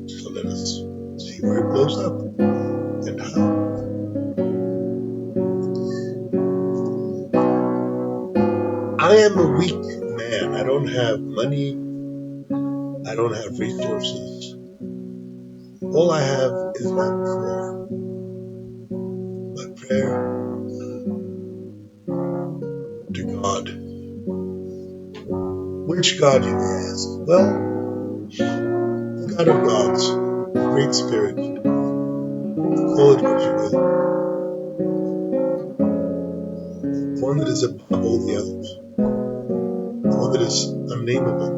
So let us see where it blows up and how. I am a weak man. I don't have money. I don't have resources. All I have is my prayer. My prayer to God. Which God, you may ask? Well, the God of gods, the Great Spirit. Call it what you will. The one that is above all the others. The one that is unnameable.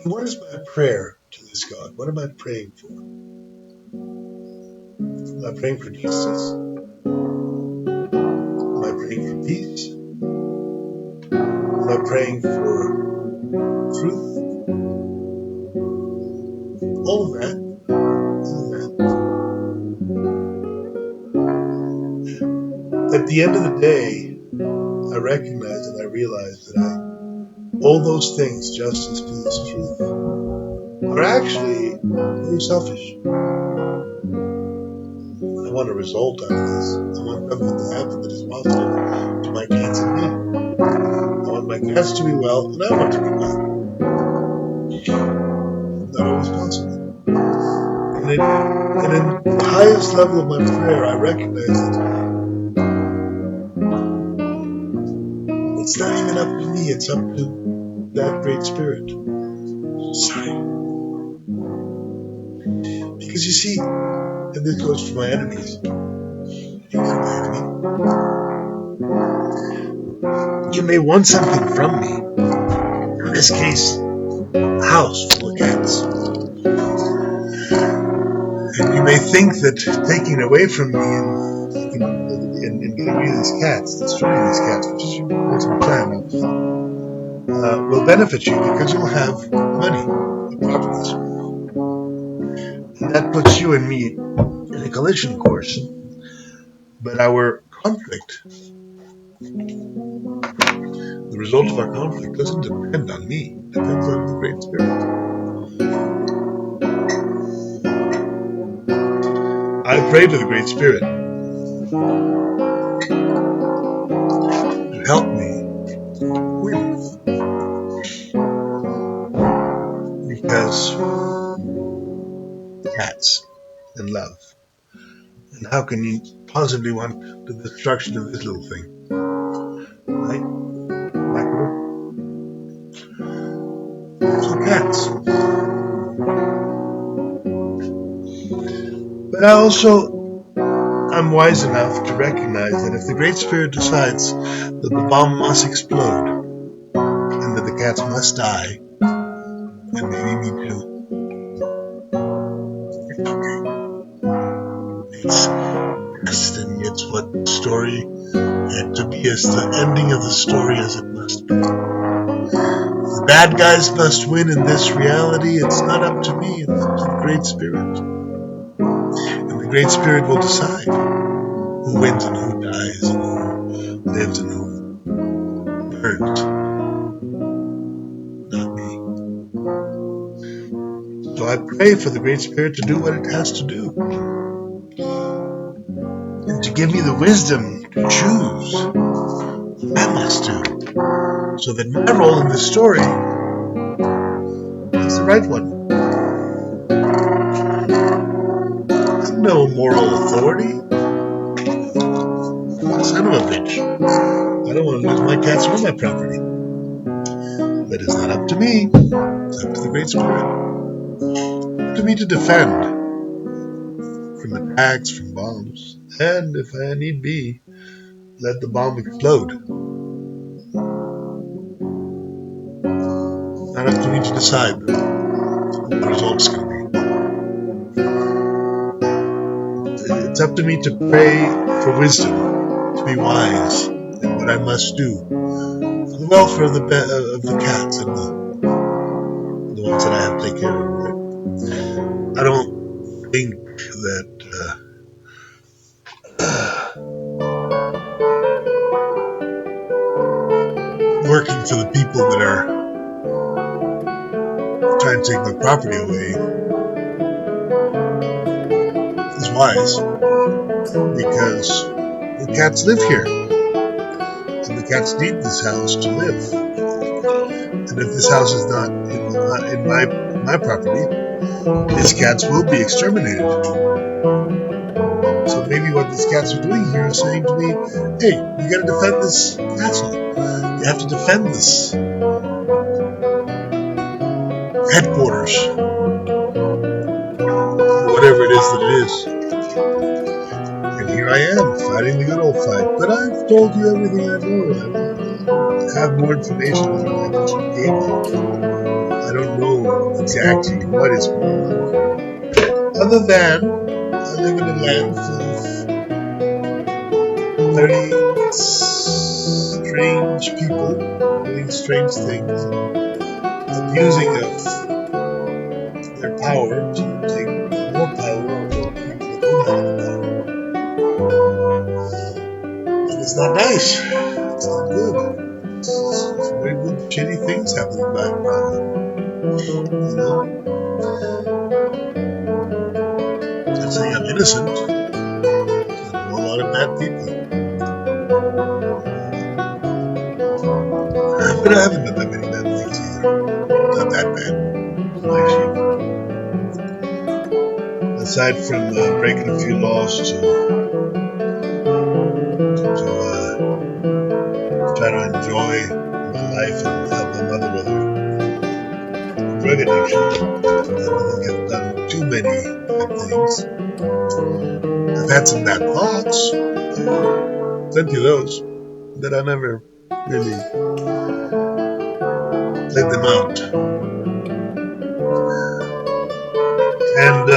And what is my prayer to this God? What am I praying for? Am I praying for justice? Am I praying for peace? Am I praying for truth? All of that. At the end of the day, I recognize and I realize that all those things, justice, peace, truth, are actually very selfish. I want a result out of this. I want something to happen that is positive to my cats and me. I want my cats to be well, and I want to be well. Not always possible. And in the highest level of my prayer, I recognize that it's not even up to me, it's up to that great spirit. Sorry. Because you see, and this goes for my enemies. You are my enemy. You may want something from me. In this case, a house full of cats. And you may think that taking away from me and getting rid of these cats, destroying these cats, which is your ultimate plan, will benefit you because you'll have money and properties. And that puts you and me in a collision course. But our conflict, the result of our conflict, doesn't depend on me. It depends on the Great Spirit. I pray to the Great Spirit to help me win. Because cats and love. And how can you possibly want the destruction of this little thing? Right? So cats. But I'm wise enough to recognize that if the Great Spirit decides that the bomb must explode and that the cats must die, and maybe me too, it's okay. It's destiny. It's what the story had to be, as the ending of the story as it must be. The bad guys must win in this reality. It's not up to me. It's up to the Great Spirit. And the Great Spirit will decide who wins and who dies and who lives and who burns. Not me. So I pray for the Great Spirit to do what it has to do. And to give me the wisdom to choose what I must do. So that my role in this story is the right one. I'm no moral authority. Son of a bitch. I don't want to lose my cats or my property. But it's not up to me. It's up to the Great Spirit. Up to me to defend from attacks, from bombs. And if I need be, let the bomb explode. Not up to me to decide what the result's going to be. It's up to me to pray for wisdom, to be wise in what I must do for the welfare of the cats and the ones that I have to take care of. Right? I don't think that working for the people that are trying to take my property away is wise, because the cats live here and the cats need this house to live. And if this house is not in my property, these cats will be exterminated. So maybe what these cats are doing here is saying to me, hey, you gotta defend this castle. You have to defend this headquarters. Whatever it is that it is. And here I am, fighting the good old fight. But I've told you everything I know. I have more information than I just gave you. I don't know exactly what is going on. Other than I live in a land full of very strange people doing strange things and abusing of their power to take more power over people that don't have any power. And it's not nice. It's not good. Some very good shitty things happen in Valle de Bravo. You know? innocent. I know a lot of bad people. But I haven't done that many bad things either. Not that bad. Nice even. Aside from breaking a few laws to try to enjoy my life and help my mother with her drug addiction, I don't think I've done too many bad things. I've had some bad thoughts, plenty of those, but I never really let them out. And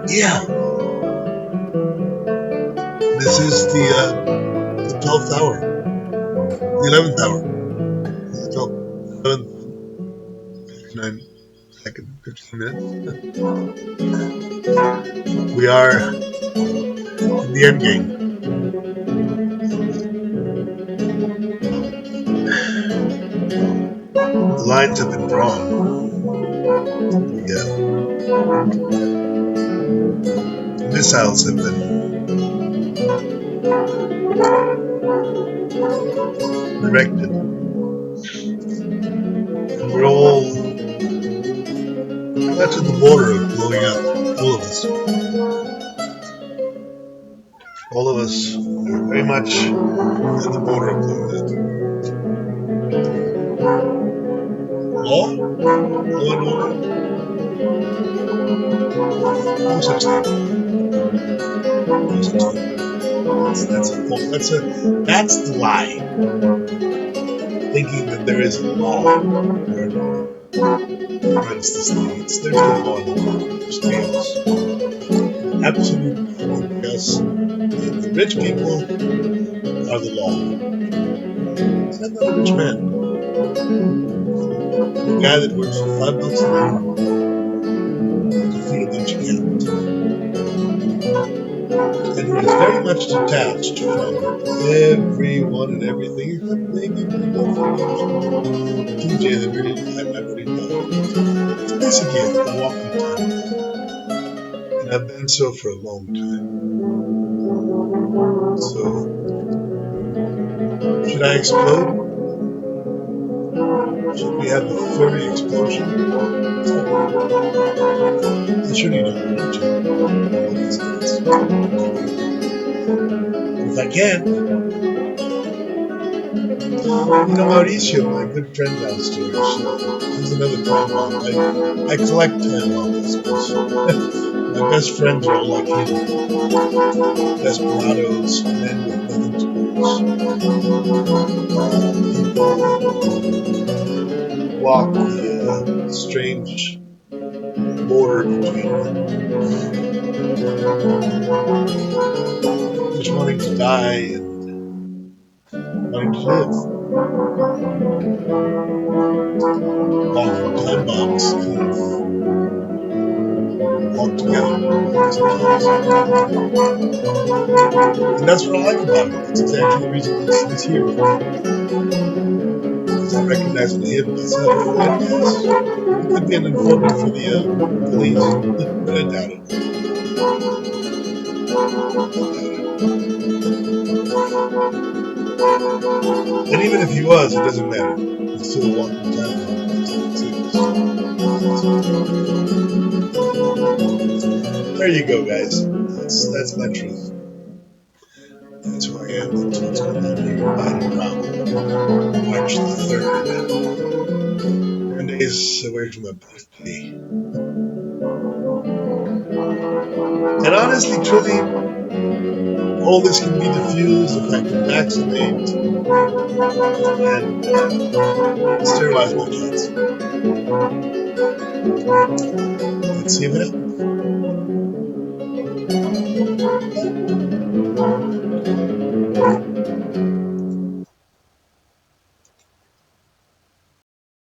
yeah, this is the 12th hour, the 11th hour, the 12th, 11th, 59 seconds, 15 minutes. We are in the end game. The lines have been drawn. The missiles have been directed. And we're all that's at the border of blowing up. All of us. All of us are very much at the border of blowing up. Law? Law and order? No such thing. No such thing. That's the lie. Thinking that there is a law or an order runs this thing. There's no law and order. There's chaos. Absolute chaos. The rich people are the law. I'm not a rich man. I'm a guy that works for $5 an hour to feed a bunch of cattle. And who is very much detached from everyone and everything, except maybe my love for TJ that I've already done. It's basically a walking time bomb. And I've been so for a long time. So, should I explode? Should we have a furry explosion? I surely don't want to. If I can. Mauricio, my good friend downstairs, he's another time bomb. I collect time bombs because my best friends are all like him. Desperados, men with nothing to lose. Walk the strange border between just wanting to die and wanting to live. Often time bombs kind of walk together sometimes. And that's what I like about it. That's exactly the reason it's here. Because I recognize in him myself. And yes, he could be an informant for the police, but I doubt it. And even if he was, it doesn't matter. He's still a walking time bomb. There you go, guys. That's my truth. That's who I am. That's what's going on here in Valle de Bravo. March the 3rd. 10 days away from my birthday. And honestly, truly, all this can be diffused if I can vaccinate and sterilize my cats. Let's see if it happens.